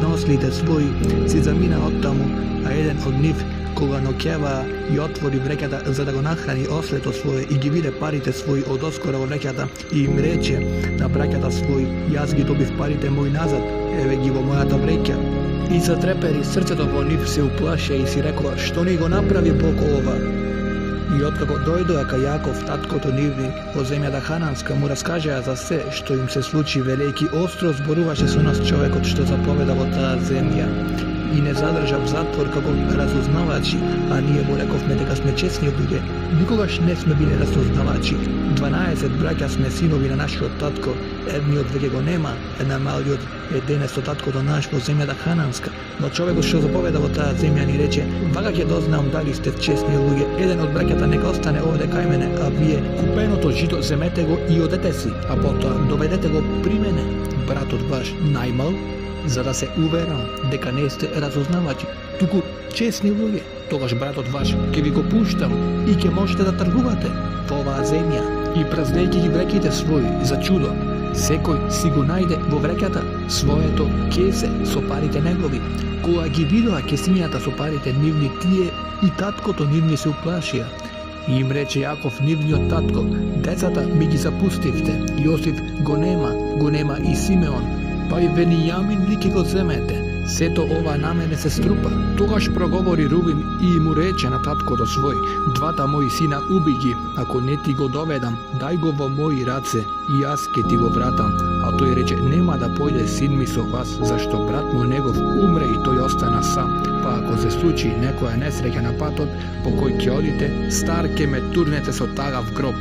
нослите своји си замина оттаму, а еден од нив кога ноќеваа и отвори вреќата за да го нахрани ослето свое и ги виде парите своји одоскора во вреќата, и им рече на браќата своји: јас ги добив парите мои назад, еве ги во мојата вреќа. И затрепери срцето во нив, се уплаше и си рекоа: што ни го направи Бог ова? И откако дојдоа кај Јаков, таткото нивни, во земјата хананска, му раскажаа за се што им се случи, велејки: остро зборуваше со нас човекот што заповеда во таа земја. И не задржа в затвор како разузнавачи, а ние му рековме дека сме честни луѓе. Никогаш не сме биле разузнавачи. 12 браќа сме, синови на нашиот татко, едниот веќе го нема, малиот е денес со таткото наш во земјата хананска. Но човекот што заповеда во таа земја ни рече: вака ќе дознам дали сте честни луѓе, еден од браќата нека остане овде кај мене, а вие купеното жито земете го и одете си, а потоа доведете го при мене, братот ваш најмал, за да се уверам дека не сте разузнавачи, туку честни луѓе. Тогаш братот ваш ќе ви го пуштам и ќе можете да тргувате во оваа земја. И празнејќи ги вреките своји, за чудо, секој си го најде во вреќата своето кесе со парите негови. Кога ги видоа кесињата со парите нивни, тие и таткото нивни се уплашија. И им рече Јаков, нивниот татко: децата ми ги запустивте, Јосиф го нема и Симеон, па и Венијамин ли ќе го земете? Сето ова на мене се струпа. Тогаш проговори Рувим и му рече на таткото свој: двата мои сина уби ги, ако не ти го доведам, дај го во мои раце и јас ќе ти го вратам. А тој рече: нема да појде син ми со вас, зашто брат му негов умре и тој остана сам. Па ако се случи некоја несреќа на патот по кој ќе одите, стар ќе ме турнете со тагав гроб.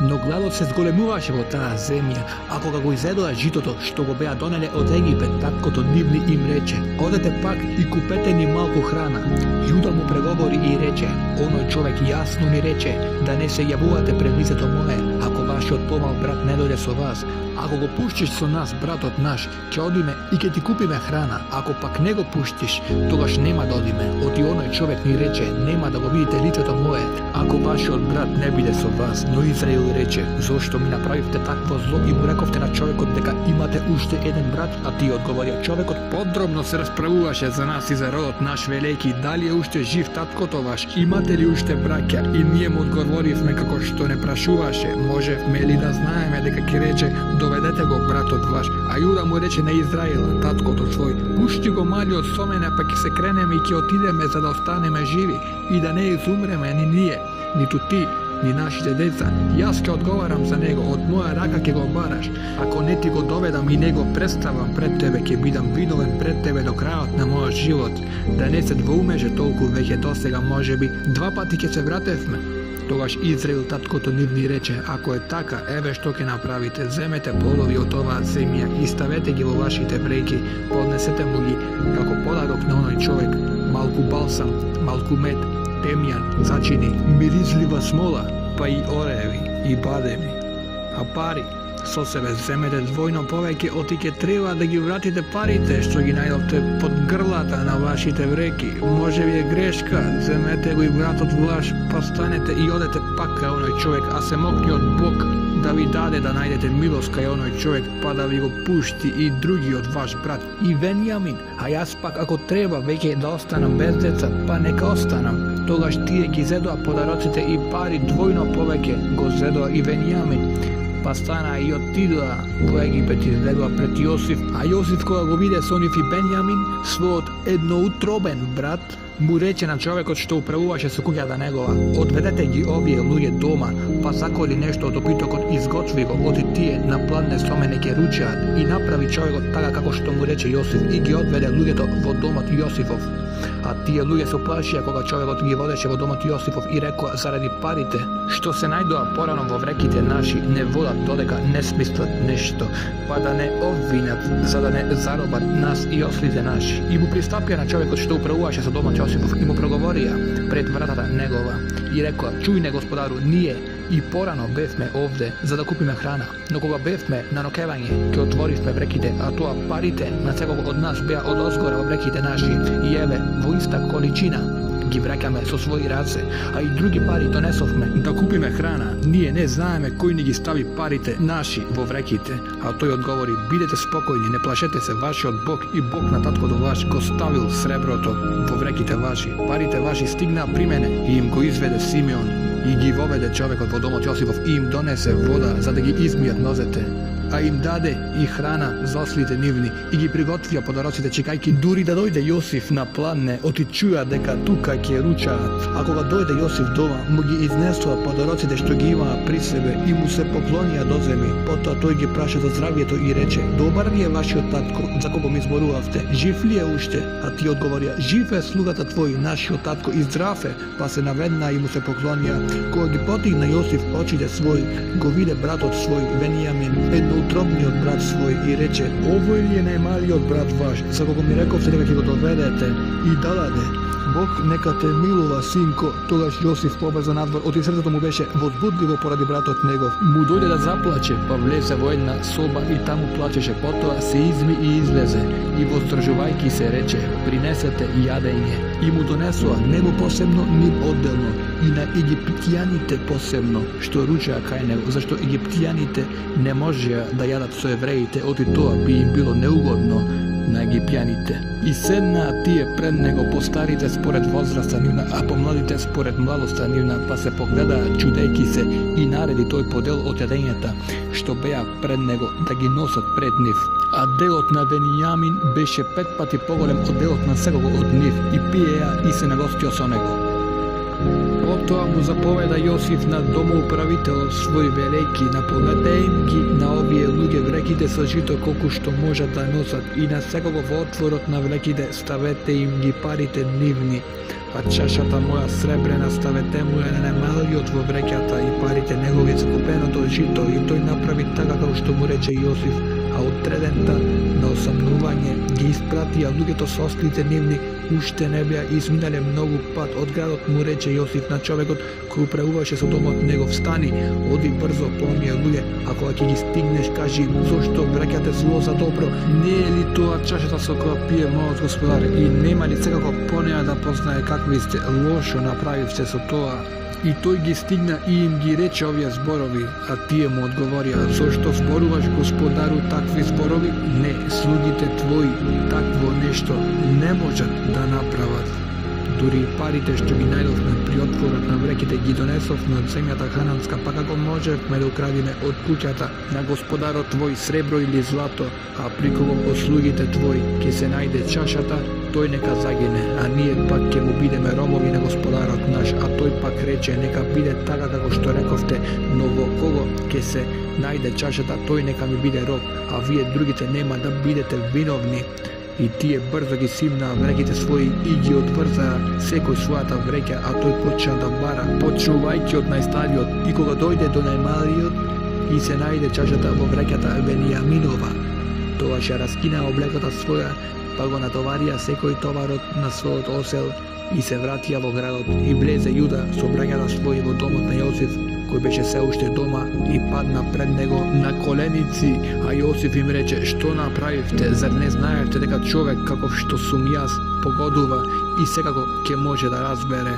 Но гладот се зголемуваше во таа земја, а кога го изедоа житото што го беа донеле од Египет, таткото нивни им рече: одете пак и купете ни малку храна. Јуда му преговори и рече: оној човек јасно ни рече: да не се јавувате пред лицето мое, ако вашиот помал брат не дојде со вас. Ако го пуштиш со нас, братот наш, ќе одиме и ќе ти купиме храна. Ако пак не го пуштиш, тогаш нема да одиме. Оти оној човек ни рече, нема да го видите лицето мое, ако вашиот брат не биде со вас. Но Израил рече, зошто ми направивте такво зло и му рековте на човекот дека имате уште еден брат, а ти одговорија човекот. Подробно се расправуваше за нас и за родот наш велики, дали е уште жив таткото ваш, имате ли уште браќа? И ние му одговоривме како што не прашуваше, можевме ли да знаеме дека ќе рече, доведете го братот ваш, а Јуда му рече на Израил, таткото твој, пушти го малиот со мене, па ќе се кренеме и ќе отидеме за да останеме живи и да не изумреме ни ние, ниту ти, ни нашите деца. Јас ќе одговарам за него, од моја рака ќе го бараш. Ако не ти го доведам и не го представам пред тебе, ќе бидам видовен пред тебе до крајот на мојот живот. Да не се двоумеше толку веќе досега, можеби 2 пати ќе се вратевме. Тогаш Израил таткото нив ни рече, ако е така, еве што ќе направите, земете полови од оваа земја и ставете ги во вашите вреќи, поднесете му ги како подарок на оној човек, малку балсам, малку мед, темјан, зачини, миризлива смола, па и ореви, и бадеми. А пари, со себе земете двојно повеќе, оти ќе треба да ги вратите парите што ги најдовте под грлата на вашите вреки. Може би е грешка, земете го и братот ваш, па станете и одете пак кај оној човек, а се мокниот Бог да ви даде да најдете милост кај оној човек, па да ви го пушти и другиот ваш брат и Венијамин, а јас пак ако треба веќе да останам без деца, па нека останам. Тогаш тие ги зедоа подароците и пари двојно повеќе го зедоа и Венијамин. Па стана и отидоа во Египет и излегоа пред Јосиф, а Јосиф кога го виде со нив и Бенјамин, својот едноутробен брат, му рече на човекот што управуваше со куќата негова, одведете ги овие луѓе дома, па заколи нешто од опитокот, изготви го, оти тие на пладне со мене ќе ручаат. И направи човекот така како што му рече Јосиф и ги одведе луѓето во домот Јосифов. А тие луѓе се уплашија кога човекот ги водеше во домот Јосифов и рекоа, заради парите што се најдоа порано во вреките наши, не водат додека не смислат нешто, па да не обвинат, за да не заробат нас и ослите наши. И му пристапија на човекот што управуваше со домот Јосифов и му проговорија пред вратата негова и рекоа, чуј не господару, ние и порано бевме овде за да купиме храна, но кога бевме на нокевање, ќе отворивме вреките, а тоа парите на секого од нас беа од озгора во вреките наши, и еве, во иста количина ги враќаме со своји раце, а и други пари донесовме да купиме храна. Ние не знаеме кој ни ги стави парите наши во вреките. А тој одговори, бидете спокојни, не плашете се, вашиот Бог и Бог на таткото ваш го ставил среброто во вреките ваши. Парите ваши стигнаа при мене и им го изведе Симеон и ги воведе човекот во домот Јосифов и им донесе вода за да ги измијат нозете. А им даде и храна за ослите нивни и ги приготвија подароците, чекајќи дури да дојде Јосиф на пладне, оти чуја дека тука ќе ручаат. А кога дојде Јосиф дома, му ги изнесоа подароците што ги имаа при себе и му се поклонија до земи. Потоа тој ги праша за здравието и рече, добар ли е вашиот татко, за кого ми зборувавте, жив ли е уште? А ти одговорија, жив е слугата твој, нашиот татко, и здрав е, па се наведнаа и му се поклонија. Кога ги потигна Јосиф очите свој, го виде братот свој Венијамин, утробниот брат свој, и рече, овој ли е најмалиот брат ваш, за кого ми рековте дека ќе го доведете, и дададе. Бог нека те милува, синко. Тогаш Јосиф побрза надвор, оти срцето му беше возбудливо поради братот негов. Му дојде да заплаче, па влезе во една соба и таму плачеше, потоа се изми и излезе и воздржувајќи се рече, принесете јадење. И му донесоа него посебно, нив одделно, и на египтјаните посебно, што ручаа кај него, зашто египтјаните не можеа да јадат со евреите, оти тоа би им било неугодно на египтјаните. И седнаа тие пред него, постарите според возраста нивна, а помладите според младоста нивна, па се погледаа чудејќи се и нареди тој подел од јадењата што беа пред него да ги носат пред нив. А делот на Венијамин беше 5 пати поголем од делот на секого од нив, и пиеа и се нагостија со него. Потоа му заповеда Јосиф на домоуправителот свој велејки, наполнете им ги на овие луѓе вреките со жито колку што можат да носат, и на секого во отворот на влеките ставете им ги парите нивни, а чашата моја сребрена ставете му ја на најмалиот во вреќата и парите негови за купеното жито, и тој направи така како што му рече Јосиф. А од тредента на осамнување ги испратија луѓето со ослите нивни уште не беа изминале многу пат од градот, му рече Јосиф на човекот кој управуваше со домот негов: стани, оди брзо по оние луѓе, а кога ќе ги стигнеш, кажи им: зошто враќате зло за добро? Не е ли тоа чашата со која пие мојот господар? И нема ли секако по неа да познае какви сте лошо направивте со тоа? И тој ги стигна и им ги рече овие зборови, а тие му одговорија: зошто зборуваш, господару, такви зборови? Не, слугите твои такво нешто не можат да направат. Дури и парите што ги најдовме при отворот на вреките ги донесовме од земјата хананска, па како можевме да украдиме од куќата на господарот твој сребро или злато, а при кого од слугите твои ќе се најде чашата, тој нека загине, а ние пак ќе му бидеме робови на господарот наш. А тој пак рече: нека биде така како што рековте, но во кого ќе се најде чашата, тој нека ми биде роб, а вие другите нема да бидете виновни. И тие брзо ги симнаа вреките своји и ги отврзаа секој својата вреќа, а тој почна да бара, почнувајќи од најстариот, и кога дојде до најмалиот и се најде чашата во вреќата Венијаминова, тогаш ја раскинаа облеката своја, па го натоварија секој товарот на својот осел и се вратија во градот. И влезе Јуда со браќата своји во домот на Јосиф, кој беше се уште дома, и падна пред него на коленици, а Јосиф им рече: што направивте? Зар не знаевте дека човек каков што сум јас погодува и секако ќе може да разбере?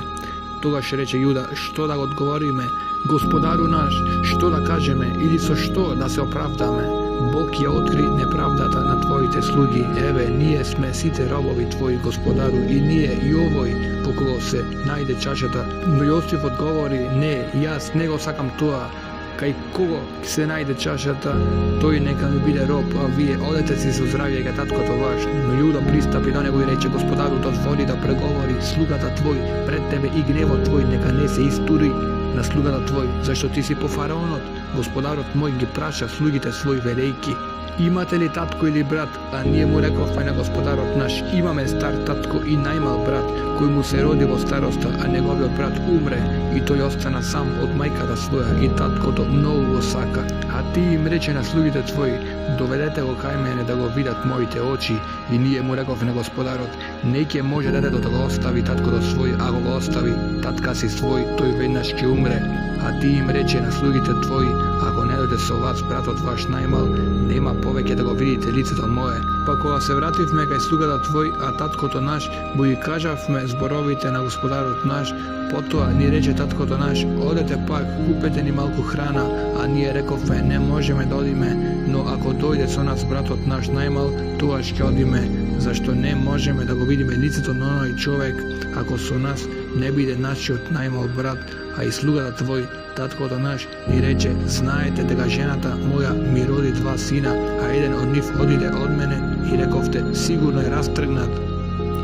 Тогаш рече Јуда: што да го одговориме, господару наш, што да кажеме или со што да се оправдаме? Бог ја откри неправдата на твоите слуги. Еве, ние сме сите робови твои, господару, и ние и овој по кого се најде чашата. Но Јосиф одговори: не, јас не го сакам тоа. Кај кого се најде чашата, тој нека ми биде роб, а вие одете си со здравје кај таткото ваш. Но Јуда пристапи до него и рече: господару, дозволи да преговори слугата твој пред тебе и гневот твој нека не се истури на слугата твој, зашто ти си по фараонот. Господарот мој ги праша слугите своји велејки: имате ли татко или брат? А ние му рековме на господарот наш: имаме стар татко и најмал брат, кој му се роди во староста, а неговиот брат умре и тој остана сам од мајката своја и таткото многу го сака. А ти им рече на слугите твои: доведете го кај мене да го видат моите очи. И ние му рековме на господарот: не ќе може детето да го остави таткото свој, ако го остави татка си свој, тој веднаш ќе умре. А ти им рече на слугите твои: ако не дојде со вас братот ваш најмал, нема повеќе да го видите лицето мое. Па кога се вративме кај слугата твој, а таткото наш, му ги кажавме зборовите на господарот наш, потоа ни рече таткото наш: одете пак, купете ни малку храна. А ние рековме: не можеме да одиме, но ако дојде со нас братот наш најмал, тогаш ќе одиме, зашто не можеме да го видиме лицето на оној човек, ако со нас не биде нашиот најмал брат. А и слугата твој, таткото наш, ни рече: знаете дека жената моја ми роди 2 сина, а еден од нив одиде од мене, и рековте: сигурно е растргнат.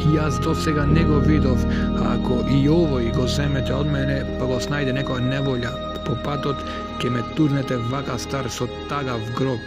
И јас до сега не го видов, а ако и овој го земете од мене, па го снајде некоја неволја по патот, ќе ме турнете вака стар со тагав гроб.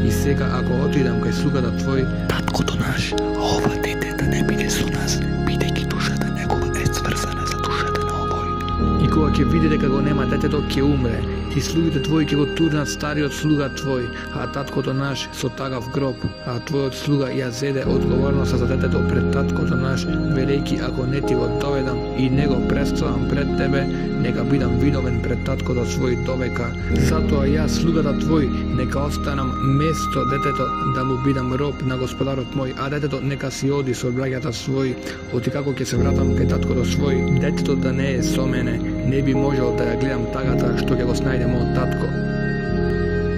И сега ако отидам кај слугата твој, таткото наш, ова дете да не биде со нас, бидејќи душата негова е сврзана за душата на овој. И кога ќе види дека го нема детето, ќе умре. И слугите твои ќе го турнат стариот слуга твој, а таткото наш со тагав гроб. А твојот слуга ја зеде одговорноста за детето пред таткото наш, велејќи: ако не ти го доведам и не го представам пред тебе, нека бидам виновен пред таткото свој довека. Затоа јас, слугата твој, нека останам место детето да му бидам роб на господарот мој, а детето нека си оди со браќата свој. Оти како ќе се вратам кај таткото свој, детето да не е со мене, не би можел да ја гледам тагата што ќе го снајде мојот татко.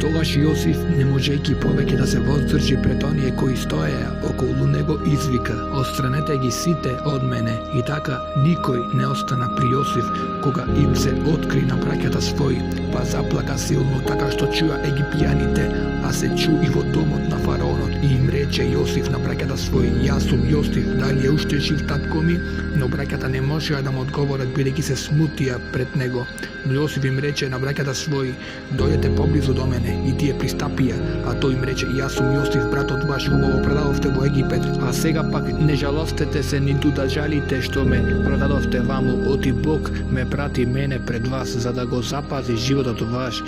Тогаш Јосиф, не можејќи повеќе да се воздржи пред оние кои стоеја околу него, извика: отстранете ги сите од мене. И така никој не остана при Јосиф кога им се откри на браќата своји, па заплака силно така што чуа египјаните, а се чу и во домот на фараонот. И им рече Јосиф на браќата своји: јас сум Јосиф, дали е уште жив татко ми? Но браќата не можеа да му одговорат, бидејќи се смутија пред него. Но Јосиф им рече на браќата своји: дојдете поблизу до мене. И тие пристапија, а тој им рече: јас сум Јосиф, братот ваш, кога го продадовте во Египет. А сега пак не жалостете се ниту да жалите што ме продадовте ваму. Оти Бог ме прати мене пред вас, за да го запази животот ваш.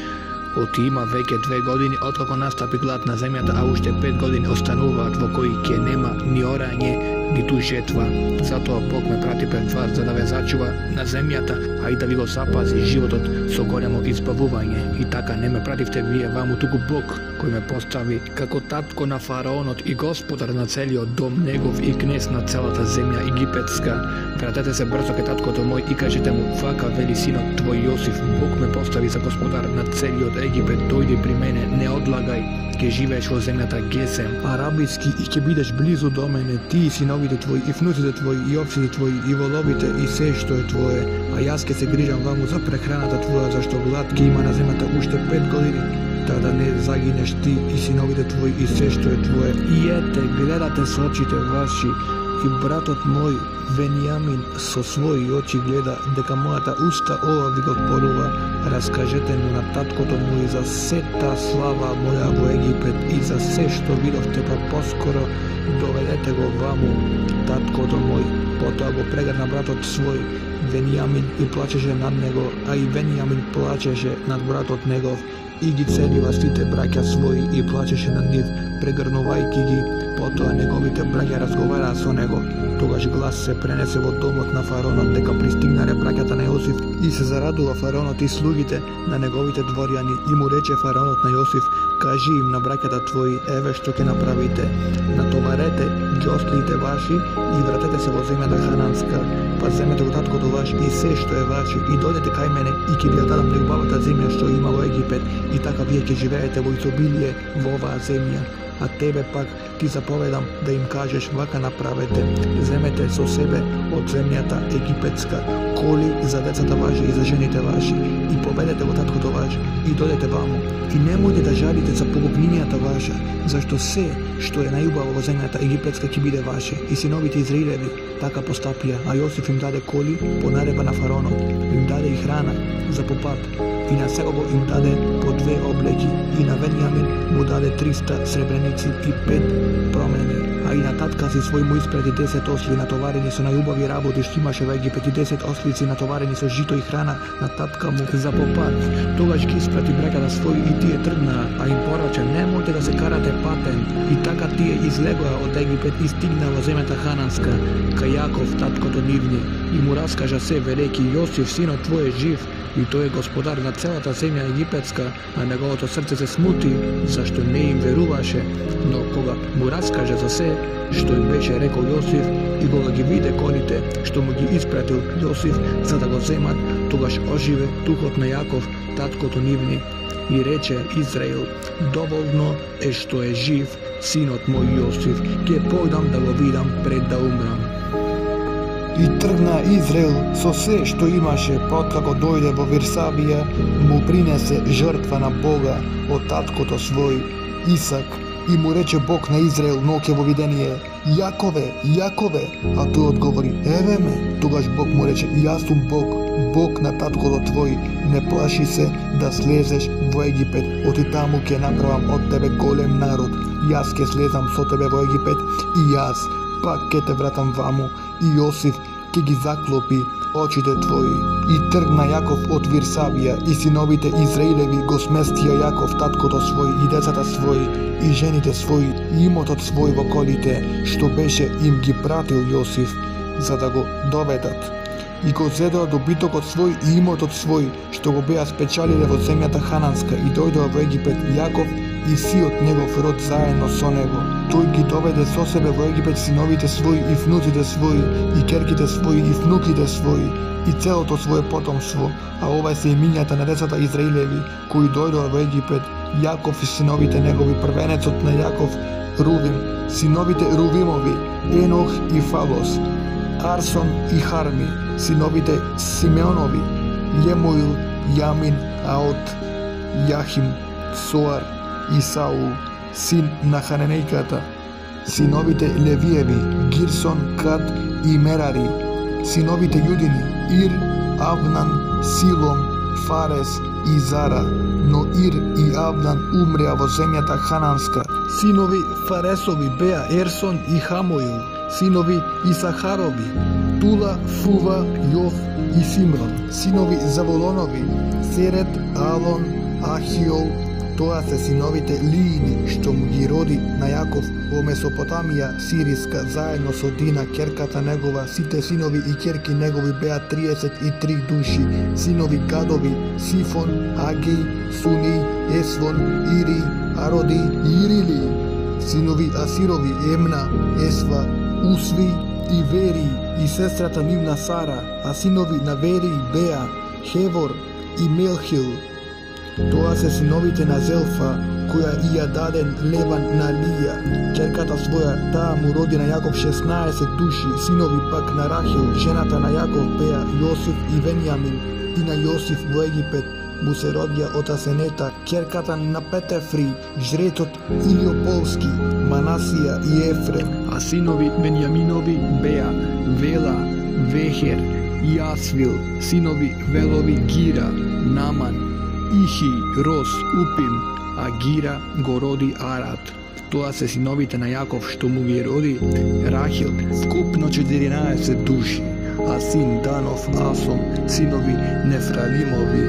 Оти има веќе 2 години откако настапи глад на земјата, а уште 5 години остануваат во кои ќе нема ни орање, ниту жетва. Затоа Бог ме прати пред вас за да ве зачува на земјата, а и да ви го запази животот со големо избавување. И така не ме пративте вие ваму, туку Бог кој ме постави како татко на фараонот и господар на целиот дом негов и кнез на целата земја египетска. Вратете се брзо ке таткото мој и кажете му: вака вели синот твој Јосиф, Бог ме постави за господар на целиот Египет, дојди при мене, не одлагај, ќе живееш во земјата Гесем, арабиски, и ќе бидеш близу до мене, ти и синовите твои, и внуците твои, и овците твои, и воловите, и се што е твое, а јас ќе се грижам ваму за прехраната твоја, зашто глад ќе има на земјата уште 5 години, така да не загинеш ти и синовите твои, и се што е твое. И ете, гледате со очите ваши, и братот мој Венијамин со своји очи гледа дека мојата уста ова ви го порува. Раскажете му на таткото му и за сета слава моја во Египет и за се што видовте, па поскоро доведете го ваму. Таткото мој потоа го прегрна братот свој Венијамин и плачеше над него, а и Венијамин плачеше над братот негов и ги целива сите браќа своји и плачеше над нив, прегрнувајќи ги. Потоа неговите браќа разговараа со него. Тогаш глас се пренесе во домот на фараонот дека пристигнале браќата на Јосиф и се зарадува фараонот и слугите на неговите дворјани и му рече фараонот на Јосиф: кажи им на браќата твои, еве што ќе направите. Натоварете ѓослите ваши и вратете се во земјата хананска, па земете од таткото ваш и се што е ваше и дојдете кај мене и ќе ви ја дадам неубавата земја што има во Египет, и така вие ќе живеете во изобилие во оваа земја. А тебе пак ти заповедам да им кажеш: вака направете, земете со себе од земјата египетска коли за децата ваши и за жените ваши и поведете го таткото ваш и дојдете ваму и немојте да жалите за погубнината ваша, зашто се што е најубаво во земјата египетска ќе биде ваше. И синовите Израилеви така постапија, а Јосиф им даде коли по наредба на фараонот, им даде и храна за попат и на секого им даде по 2 облеки и на Венијамин му даде 300 сребреници и 5 промени, а и на татка си свој му испрати 10 осли натоварени со најубави работи што имаше во Египет и 10 ослици натоварени со жито и храна на татка му за попат. Тогаш ги испрати браќата своји и тие тргнаа, а им порача: немојте да се карате патен. И така тие излегоа од Египет и стигнаа во земјата хананска кај Јаков таткото нивни и му раскажа се, велејќи: Јосиф синот твој е жив и тој е господар на целата земја египетска, а неговото срце се смути зашто не им веруваше. Но кога му раскажа за се што им беше рекол Јосиф и кога ги виде колите што му ги испратил Јосиф за да го земат, тогаш оживе духот на Јаков таткото нивни и рече Израил: доволно е што е жив синот мој Јосиф, ќе појдам да го видам пред да умрам. И тргна Израел со се што имаше, па откако дојде во Вирсавија, му принесе жртва на Бога од таткото свој Исак. И му рече Бог на Израел ноќе во видение: Јакове, Јакове, а тој одговори: еве ме. Тогаш Бог му рече: јас сум Бог, Бог на таткото твој, не плаши се да слезеш во Египет, оти таму ќе направам од тебе голем народ. Јас ќе слезам со тебе во Египет и јас пак ќе те вратам ваму, и Јосиф ќе ги заклопи очите твои. И тргна Јаков од Вирсавија и синовите Израилеви го сместија Јаков таткото свој и децата своји и жените своји и имотот свој во колите што беше им ги пратил Јосиф за да го доведат. И го зедоа добитокот свој и имотот свој што го беа спечалиле во земјата хананска и дојдоа во Египет Јаков и сиот негов род заедно со него. Тој ги доведе со себе во Египет синовите своји и внуците своји и ќерките своји и внуките своји и целото свое потомство, а ова се имињата на децата Израилеви кои дојдоа во Египет: Јаков и синовите негови, првенецот на Јаков Рувим, синовите Рувимови Енох и Фалос, Арсон и Харми, синовите Симеонови Јемуил, Јамин, Аот, Јахим, Соар и Саул, син на Ханенејката, синовите Левиеви Гирсон, Кат и Мерари, синовите Јудини Ир, Авнан, Силом, Фарес и Зара, но Ир и Авнан умреа во земјата хананска. Синови Фаресови беа Ерсон и Хамоил, синови Исахарови Тула, Фува, Јов и Симрон, синови Заволонови Серет, Алон, Ахиол, тоа се синовите Лиини, што му ги роди на Јаков во Месопотамија сириска, заедно со Дина, керката негова. Сите синови и керки негови беа 33 души. Синови Гадови, Сифон, Агеј, Суни, Есвон, Ири, Ароди и Ирили. Синови Асирови, Емна, Есва, Усви и Вери и сестрата нивна Сара, а синови на Вери беа Хевор и Мелхил. Тоа се синовите на Зелфа, која и ја даден Леван на Лија, керката своја. Таа му роди на Јаков 16 души. Синови пак на Рахил, жената на Јаков, беа Јосиф и Венјамин. И на Јосиф во Египет му се родија од Асенета, керката на Петефри, жрецот Илиополски, Манасија и Ефрем. А синови Венјаминови беа Вела, Вехер и Асвил. Синови Велови Гира, Наман, Ихи, Рос, Упим, а Гира го роди Арад. Тоа се синовите на Јаков што му ги роди Рахил, вкупно 14 души. А син Данов Асом, синови Нефралимови,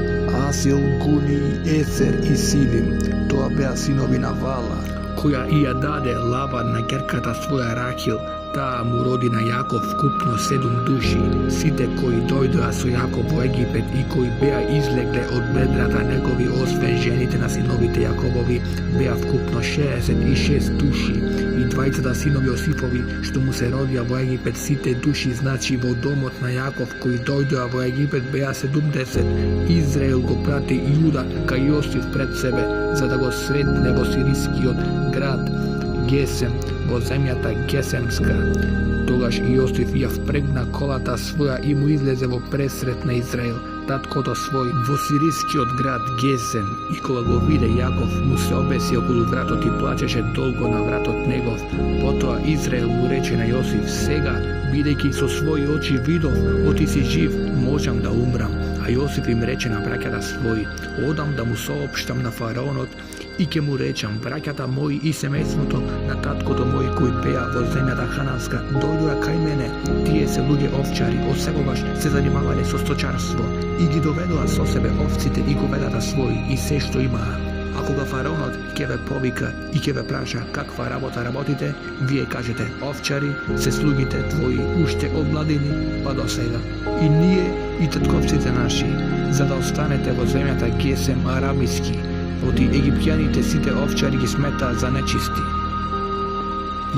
Асил, Гуни, Есер и Силим. Тоа беа синови на Вала, која и ја даде Лаван на керката своја Рахил. Таа му роди на Јаков вкупно 7 души. Сите кои дојдоа со Јаков во Египет и кои беа излегле од бедрата негови, освен жените на синовите Јаковови, беа вкупно 66 души. И двајцата синови Осифови што му се родија во Египет, сите души, значи во домот на Јаков кои дојдоа во Египет, беа 70. Израел го прати Јуда кај Јосиф пред себе, за да го сретне во сирискиот град Гесем, во земјата Гесемска. Тогаш Јосиф ја впрегна колата своја и му излезе во пресрет на Израел, таткото свој, во сирискиот град Гесем. И кога го виде Јаков, му се обеси околу вратот и плачеше долго на вратот негов. Потоа Израел му рече на Јосиф: сега, бидејќи со своји очи видов, оти си жив, можам да умрам. А Јосиф им рече на браќата своји: одам да му соопштам на фараонот и ќе му речам: браќата мои и семејството на таткото мој кои беа во земјата Хананска дојдоа кај мене. Тие се луѓе овчари, од секогаш се занимавале со сточарство и ги доведоа со себе овците и говедата своји и се што имаа. А кога фараонот ќе ве повика и ќе ве праша каква работа работите, вие кажете: овчари се слугите твои уште од младини па до сега. И ние и татковците наши, за да останете во земјата Гесем арабиски, оти египтјаните сите овчари ги сметаа за нечисти.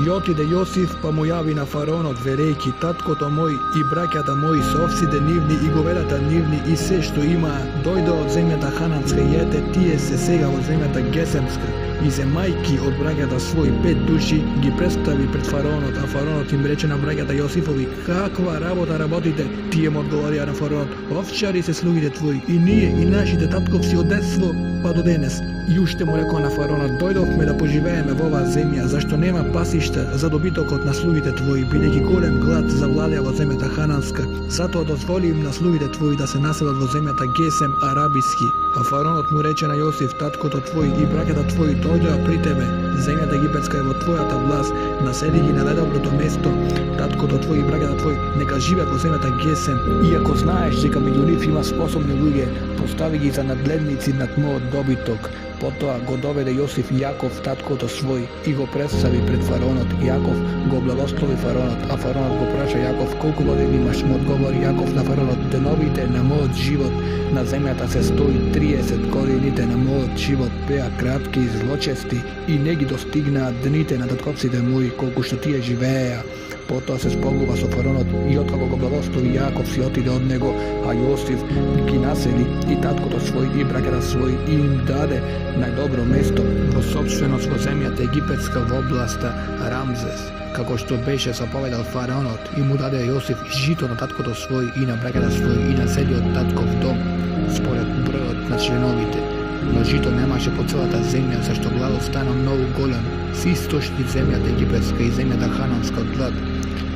И отиде Јосиф па му јави на фараонот верејќи: таткото мој и браќата мои со овците нивни и говедата нивни и се што имаа дојдоа од земјата Хананска и ете тие се сега во земјата Гесемска. И земајки од браќата своји 5 души ги представи пред фараонот, а фараонот им рече на браќата Јосифови: каква работа работите? Тие му одговорија на фараонот: овчари се слугите твои и ние и нашите татковци од детство па до денес. И уште му рекоа на фараонот: дојдовме да поживееме во оваа земја, зашто нема пасишта за добитокот на слугите твои, бидејќи голем глад завладеа во земјата Хананска. Затоа дозволи им на слугите твои да се населат во земјата Гесем арабиски. А фараонот му рече на Јосиф: таткото твој и браќата твои дојдоа при тебе, земјата египетска е во твојата власт, наседи ги на најдоброто место. Таткото твој и браќата твој нека живеат во земјата Гесем. И ако знаеш дека меѓу нив има способни луѓе, постави ги за надледници над мојот добиток. Потоа го доведе Јосиф Јаков, таткото свој, и го представи пред фараонот. Јаков го благослови фараонот, а фараонот го праша Јаков: колку години имаш? Му одговори Јаков на фараонот: деновите на мојот живот на земјата се 130 годините на мојот живот беа кратки и злочести и не ги достигнаа дните на татковците мои колку што тие живееа. Потоа се спогува со фараонот и откако го благослови Јаков си отиде од него, а Јосиф ги насели и таткото свој и браќата свој и им даде најдобро место во собственост во земјата египетска во областа Рамзес, како што беше заповедал фараонот, и му даде Јосиф жито на таткото свој и на браќата свој и на целиот татков дом, според бројот на членовите. Но жито немаше по целата земја, зашто гладот стана многу голем. Се истошни земјата египетска и земјата Хананска од глад.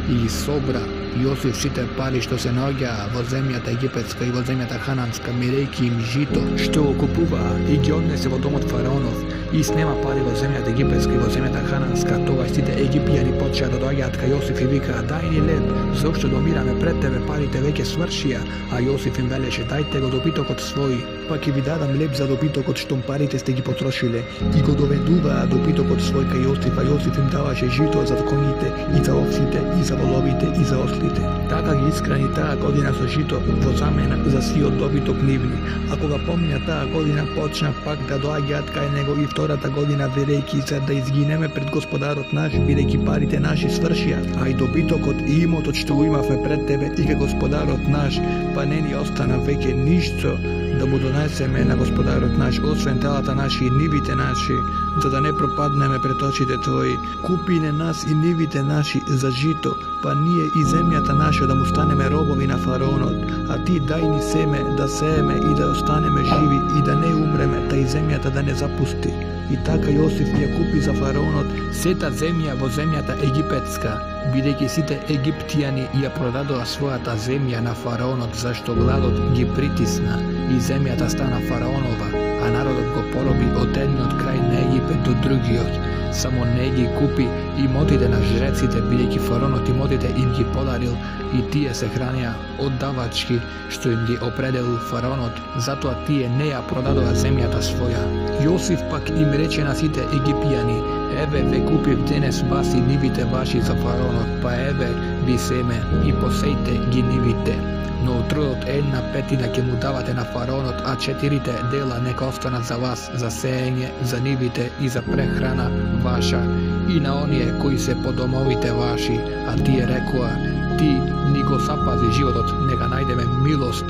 И ги собра Јосиф сите пари што се наоѓаа во земјата египетска и во земјата Хананска, мерејќи им жито што го купуваа, и ги однесе во домот фараонов. и снема пари во земјата египетска и во земјата хананска. Тогаш сите египјани почеа да доаѓаат кај Јосиф и викаа: дај ни леб, зошто да умираме пред тебе, парите веќе свршија. А Јосиф им велеше: дајте го добитокот свој, па ќе ви дадам леб за добитокот штом парите сте ги потрошиле. И го доведуваа добитокот свој кај Јосиф, а Јосиф им даваше жито за коњите и за овците и за воловите и за ослите. Така ги искрани таа година со жито во замена за сиот добиток нивни. А кога помина таа година, почна пак да доаѓаат кај него и втората година, верејќи се да изгинеме пред Господарот наш, бидејќи парите наши свршија, а и добитокот и имотот што го имавме пред тебе и кај Господарот наш, па не ни остана веќе ништо да му донесеме на Господарот наш, освен телата наши и нивите наши, за да не пропаднеме пред очите твои. Купи не нас и нивите наши за жито, па ние и земјата наша да му станеме робови на фараонот, а ти дај ни семе да сееме и да останеме живи и да не умреме, та и земјата да не запусти. И така Јосиф ја купи за фараонот сета земја во земјата египетска, бидејќи сите египтјани ја продадоа својата земја на фараонот, зашто гладот ги притисна и земјата стана фараонова, а народот го пороби од едниот крај на Египет до другиот. Само не ги купи имотите на жреците, бидејќи фараонот имотите им ги подарил и тие се хранеа оддавачки што им ги определил фараонот, затоа тие не ја продадоа земјата своја. Јосиф пак им рече на сите египјани: еве ве купив денес вас и нивите ваши за фараонот, па еве ви семе и посејте ги нивите. Но трудот 1/5 ќе му давате на фараонот, а 4 дела нека останат за вас, за сеење, за нивите и за прехрана ваша и на оние кои се по домовите ваши. А тие рекоа: ти ни го запази животот, нека најдеме милост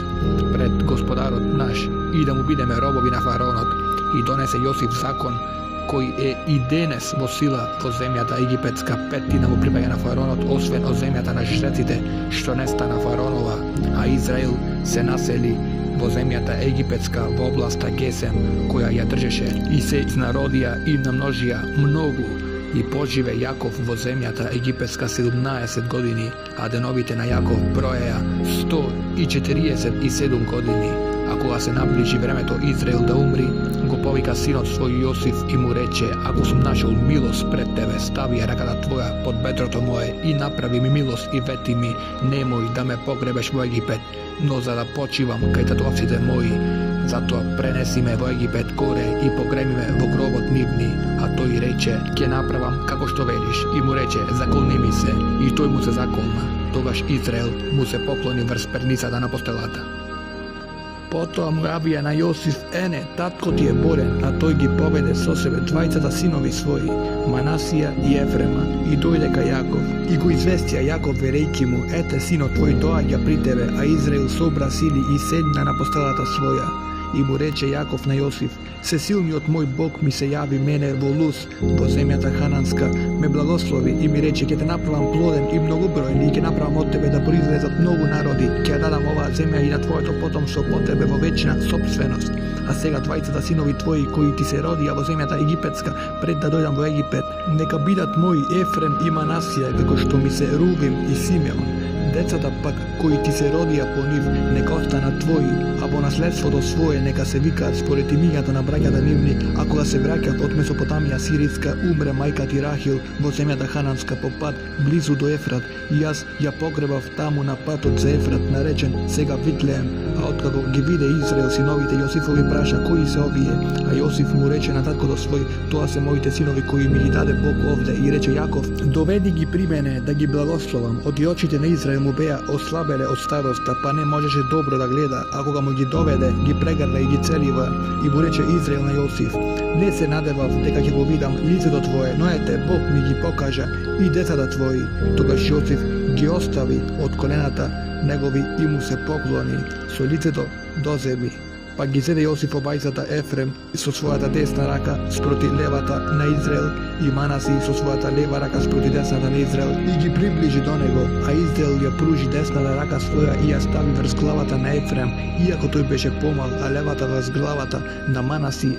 пред Господарот наш и да му бидеме робови на фараонот. И донесе Јосиф закон кој е и денес во сила во земјата египетска. 5 му припаѓа на фараонот, освен од земјата на жреците што не стана фараонова, а Израил се насели во земјата египетска во областа Гесем, која ја држеше, и се изнародија и намножија многу. И поживе Јаков во земјата египетска 17 години, а деновите на Јаков броеа 147 години. А кога се наближи времето Израил да умри, го повика синот свој Јосиф и му рече: ако сум нашол милост пред тебе, стави раката твоја под бедрото мое и направи ми милост и вети ми: немој да ме погребеш во Египет, но за да почивам кај татовците мои. Затоа пренеси ме во Египет горе и погреби ме во гробот нивни. А тој рече: ќе направам како што велиш. И му рече: заколни ми се. И тој му се заколна. Тогаш Израел му се поклони врз перницата на постелата. Потоа му јавија на Јосиф: ене, татко ти е болен, а тој ги поведе со себе 20 синови своји, Манасија и Ефрема, и дојде кај Јаков. И го известија Јаков, верејќи му: ете, синот твој доаѓа при тебе, а Израил собра сили и седна на постелата своја. И му рече Јаков на Јосиф: сесилниот мој Бог ми се јави мене во Луз, во земјата хананска, ме благослови и ми рече: ќе те направам плоден и многоброен и ќе направам од тебе да произлезат многу народи, ќе ја дадам оваа земја и на твоето потомство по тебе во вечна собственост. А сега 20 синови твои кои ти се родија во земјата египетска, пред да дојдам во Египет, нека бидат мои Ефрем и Манасија, како што ми се Рувим и Симеон. Децата пак кои ти се родија по нив нека останат твои, а во наследството свое нека се викаат според имињата на браќата нивни. А кога се враќат од Месопотамија сирийска, умре мајка ти Рахил во земјата хананска по пат близу до Ефрат, и јас ја погребав таму на патот за Ефрат, наречен сега Витлеем. А откако ги виде Израел синовите Јосифови, праша: кои се овие? А Јосиф му рече на таткото свој: тоа се моите синови кои ми ги даде Бог овде. И рече Јаков: доведи ги при мене да ги благословам. Од очите на Израел му беа ослабеле од староста, па не можеше добро да гледа, а кога му ги доведе, ги прегрна и ги целива. И му рече Израел на Јосиф: не се надевав дека ќе го видам лицето твое, но ете, Бог ми ги покажа и децата твои. Тогаш Јосиф ги остави од колената негови и му се поклони со лицето до земји. Па ги зеде Јосиф обајцата Ефрем со својата десна рака спроти левата на Израел и Манаси со својата лева рака спроти десната на Израел и ги приближи до него, а Израел ја пружи десната рака своја и ја стави врз главата на Ефрем, иако тој беше помал, а левата врз главата на Манаси.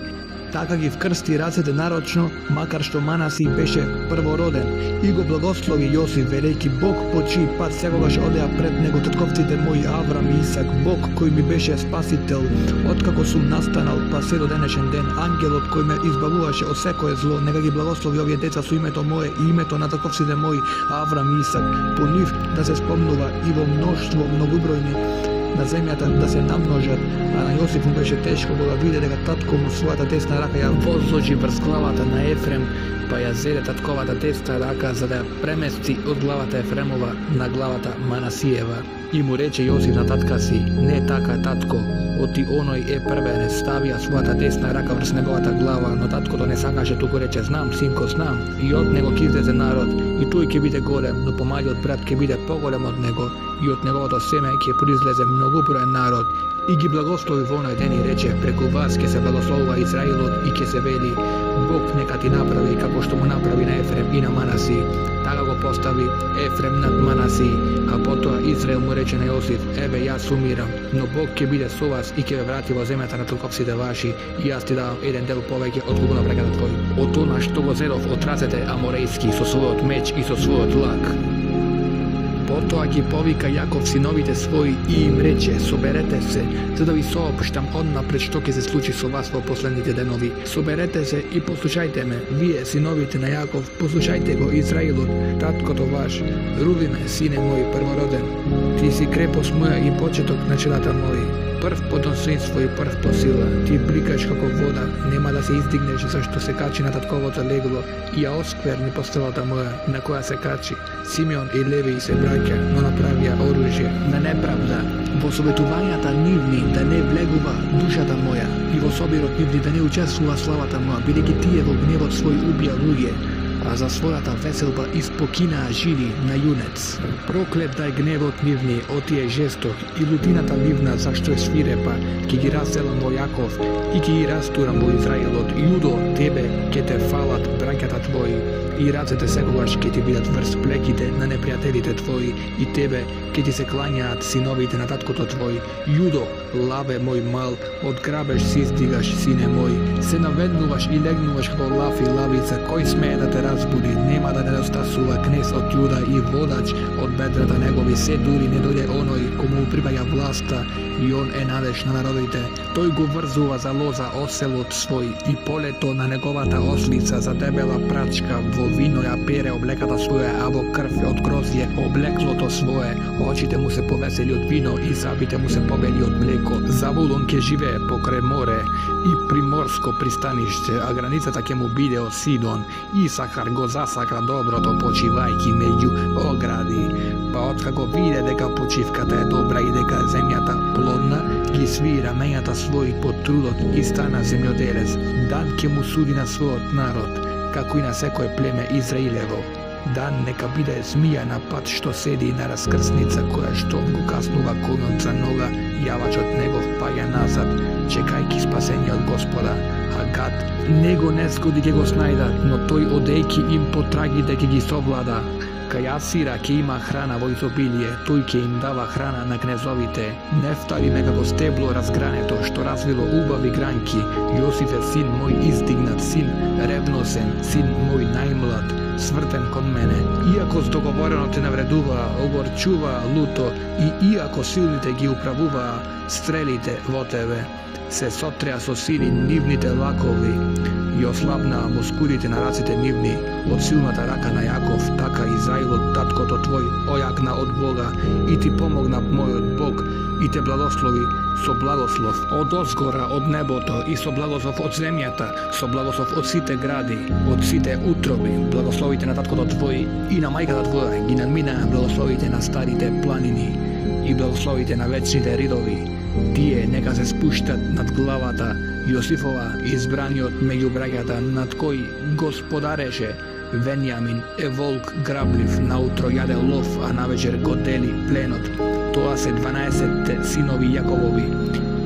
Така ги вкрсти рацете нарочно, макар што Манаси беше првороден, и го благослови Јосиф, велејќи Бог по чиј пат секогаш одеа пред него татковците мои Аврам и Исак, Бог кој ми беше спасител, откако сум настанал па се до денешен ден, ангелот кој ме избавуваше од секое зло, нека ги благослови овие деца со името мое и името на татковците мои Аврам и Исак, по нив да се спомнува и во мноштво многобројни на земјата да се намножат, а на Јосиф му беше тешко кога виде дека татко му својата десна рака ја возложи врз главата на Ефрем, па ја зеде татковата десна рака за да ја премести од главата Ефремова на главата Манасиева. И му рече Јосиф на татка си: не така, татко, оти оној е првен ставија својата десна рака врз неговата глава, но таткото не сакаше, туку рече: знам, синко, знам, и од него ќе излезе народ, и тој ќе биде голем, но помалиот брат ќе биде поголем од него, и од неговото семе ќе произлезе многоброен народ. И ги благослови во оној ден и рече: преку вас ќе се благословува Израилот и ќе се вели: Бог нека ти направи како што му направи на Ефрем и на Манаси. Така го постави Ефрем над Манаси, а потоа Израел му рече на Јосиф: еве јас умирам, но Бог ќе биде со вас и ќе ве врати во земјата на татковците ваши, и јас ти давам еден дел повеќе отколку на брегата твој. Од она што го зедов од рацете аморејски со својот меч и со својот лак. Потоа ги повика Јаков синовите своји и им рече: соберете се, за да ви соопштам однапред што ќе се случи со вас во последните денови. Соберете се и послушајте ме, вие синовите на Јаков, послушајте го Израилот, таткото ваш. Рувиме, сине мој првороден, ти си крепост моја и почеток на челата мои. Прв по достоинство и прв по сила, ти бликаш како вода, нема да се издигнеш зашто се качи на татковото легло и ја оскверни постелата моја на која се качи. Симеон и Леви се браќа, но направија оружје на неправда. Во советувањата нивни да не влегува душата моја и во собирот нивни да не учествува славата моја, бидејќи тие во гневот свој убија луѓе, а за својата веселба испокинаа живи на јунец. Проклет да е гневот нивни, отие жесток, и лутината нивна зашто е свирепа, ќе ги разселам во Јаков и ќе ги растурам во Израилот. Јудо, тебе ќе те фалат браќата твои, и рацете секогаш ќе ти бидат врз плеките на непријателите твои, и тебе ќе ти се клањаат синовите на таткото твој. Јудо, лаве мој мал, од грабеж си издигаш, сине мој, се наведнуваш и легнуваш како лав и лавица, кој смее да те разбуди, нема да недостасува кнез од Јуда и водач од бедрата негови, се дури не дојде оној кому припаѓа власта, и он е надеж на народите. Тој го врзува за лоза оселот свој и полето на неговата ослица, за дебела прачка во вино ја пере облеката своја, а во крв од грозје облеклото свое. Очите му се повесели од вино и забите му се побели од млеко. Завулон ќе живее покрај море и приморско пристаниште, а границата ќе му биде од Сидон. Исахар го засака доброто, почивајќи меѓу огради. Па откако виде дека почивката е добра и дека земјата плодна, ги сви раменјата своји под трудот и стана земјоделец. Дан ќе му суди на својот народ, како и на секое племе Израилево. Дан нека биде змија на пат што седи на раскрсница, која што го каснува конот за нога, јавачот негов паѓа назад, чекајќи спасење од Господа. А Гад, него незгоди ќе го снајдат, но тој одејќи им потраги дека ги совлада. Кај Асира ќе има храна во изобилие, тој ќе им дава храна на кнезовите. Нефталим е како стебло разгрането, што развило убави гранки. Јосиф е син мој издигнат, син ревносен, син мој најмлад, свртен кон мене. Иако с договорено те навредуваа, огорчуваа луто, и иако силните ги управуваа стрелите во тебе, се сотреа со сили нивните лакови и ослабнаа мускулите на раците нивни од силната рака на Јаков, така Израилот, таткото твој, ојакна од Бога и ти помогна мојот Бог и те благослови со благослов од озгора, од небото и со благослов од земјата, со благослов од сите гради, од сите утроби. Благословите на таткото твој и на мајката твоја ги надминаа благословите на старите планини и благословите на вечните ридови. Тие нека се спуштат над главата Јосифова, избраниот меѓу браќата, над кој господареше. Венјамин е волк граблив, наутро јаде лов, а навечер го дели пленот. Тоа се 12 синови Јаковови.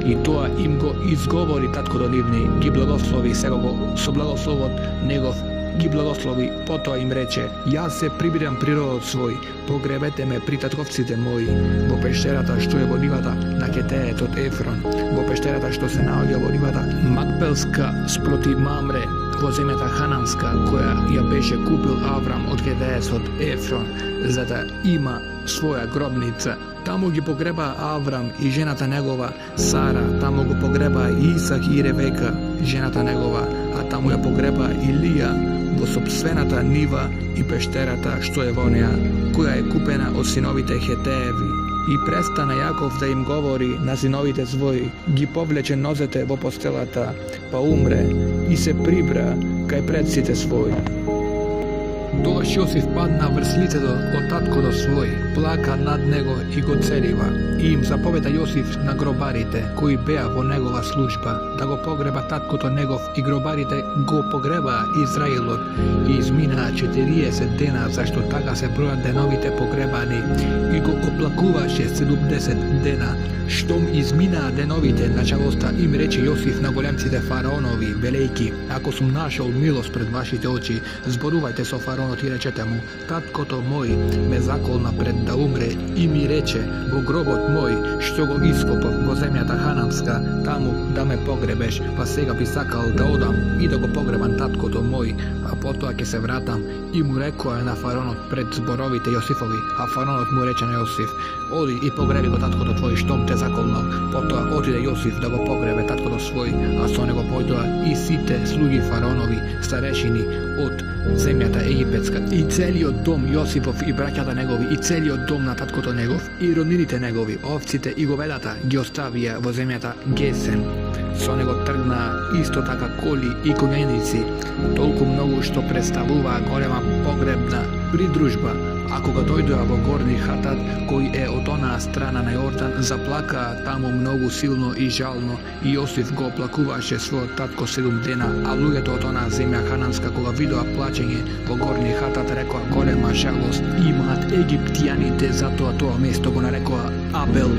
И тоа им го изговори таткото нивни, ги благослови секако со благословот негов ги благослови, потоа им рече: Јас се прибирам при родот свој, погребете ме при татковците мои, во пештерата што е во нивата на хетеецот Ефрон, во пештерата што се наоѓа во нивата Макпелска спроти Мамре, во земјата Хананска, која ја беше купил Аврам од хетеецот Ефрон, за да има своја гробница. Таму ги погреба Аврам и жената негова Сара, таму го погреба Исак и Ревека, жената негова, а таму ја погреба Илија во сопствената нива и пештерата што е во неа, која е купена од синовите Хетееви. И престана Јаков да им говори на синовите своји, ги повлече нозете во постелата, па умре и се прибра кај предците своји. Тогаш Јосиф падна врз лицето од таткото свој, плака над него и го целива. И им заповеда Јосиф на гробарите, кои беа во негова служба, да го погреба таткото негов, и гробарите го погребаа Израилот. И изминаа 40 дена, зашто така се бројат деновите погребани, и го оплакуваше 70 дена. Штом изминаа деновите, началоста им рече Јосиф на големците фараонови, велејки: ако сум нашол милост пред вашите очи, зборувајте со фараонот и речете му: таткото мој ме заколна пред да умре и ми рече: во гробот мој што го ископав во земјата Хананска, таму да ме погребеш, па сега би сакал да одам и да го погребам таткото мој, а потоа ќе се вратам. И му рекоа на фараонот пред зборовите Јосифови, а фараонот му рече на Јосиф: оди и погреби го таткото твој штом те заколнал. Потоа отиде Јосиф да го погребе таткото свој, а со него појдоа и сите слуги фараонови, старешини од земјата египетска, и целиот дом Јосифов и браќата негови, и целиот дом на таткото негов, и роднините негови, овците и говедата ги оставија во земјата Гесен. Со него тргнаа исто така коли и конјаници, толку многу што представуваа голема погребна придружба. А кога дојдоа во Горни Хатат, кој е од онаа страна на Јордан, заплакаа таму многу силно и жално, и Јосиф го оплакуваше својот татко 7 дена, а луѓето од онаа земја Хананска, кога видоа плачење во Горни Хатат, рекоа: голема жалост имаат египтјаните, затоа тоа место го нарекоа Абел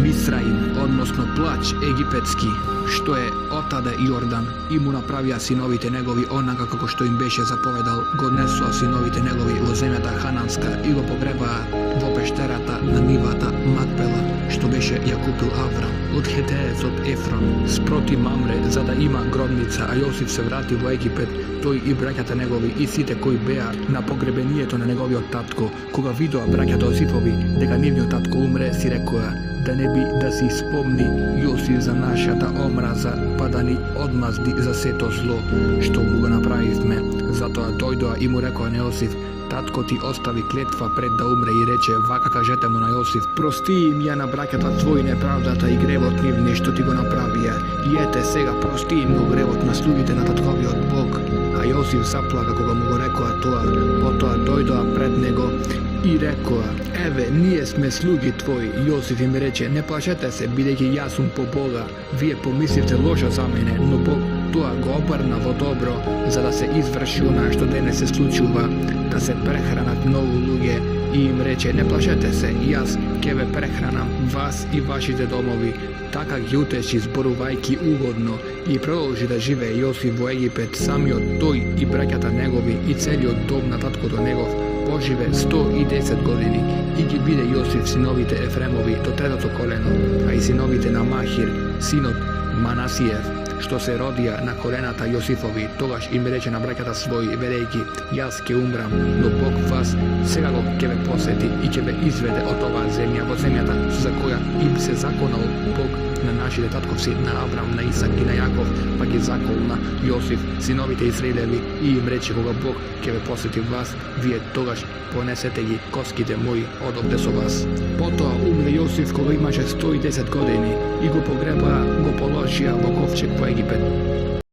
Мисраим, односно плач египетски, што е отаде Јордан. И му направија синовите негови онака како што им беше заповедал, го однесоа синовите негови во земјата Хананска и го погребаа во пештерата на нивата Макпела, што беше ја купил Аврам од хетеецот Ефрон спроти Мамре, за да има гробница. А Јосиф се врати во Египет, тој и браќата негови и сите кои беа на погребението на неговиот татко. Кога видоа браќата Јосифови дека нивниот татко умре, си рекоа: да не би да си спомни Јосиф за нашата омраза, па да ни одмазди за сето зло што му го направивме. Затоа дојдоа и му рекоа на Јосиф: татко ти остави клетва пред да умре и рече: вака кажете му на Јосиф: прости им ја на браќата твои неправдата и гревот нивни што ти го направија, и ете сега прости им го гревот на слугите на татковиот Бог. А Јосиф заплака кога му го рекоа тоа. Потоа дојдоа пред него и рекоа: еве, ние сме слуги твои. Јосиф им рече: не плашете се, бидејќи јас сум по Бога. Вие помисливте лошо за мене, но Бог тоа го обрна во добро, за да се изврши она што денес се случува, да се прехранат многу луѓе. И им рече: не плашете се, јас ќе ве прехранам, вас и вашите домови. Така ги утеши зборувајќи угодно, и продолжи да живее Јосиф во Египет, самиот тој и браќата негови и целиот дом на таткото негов. Поживе 110 години и ги биде Јосиф синовите Ефремови до третото колено, а и синовите на Махир, синот Манасиев, што се родија на колената Јосифови. Тогаш им рече на браќата своји, велејќи: јас ќе умрам, но Бог вас сега го ќе ве посети и ќе ве изведе од оваа земја, во земјата за која им се законал Бог на нашите татковци, на Аврам, на Исак и на Јаков, па ги заколна Јосиф синовите Израилеви и им рече: кога Бог ќе ве посети вас, вие тогаш понесете ги коските мои одовде со вас. Потоа умре Јосиф кога имаше 110 години и го погребаа, го положија во ковчег во Египет.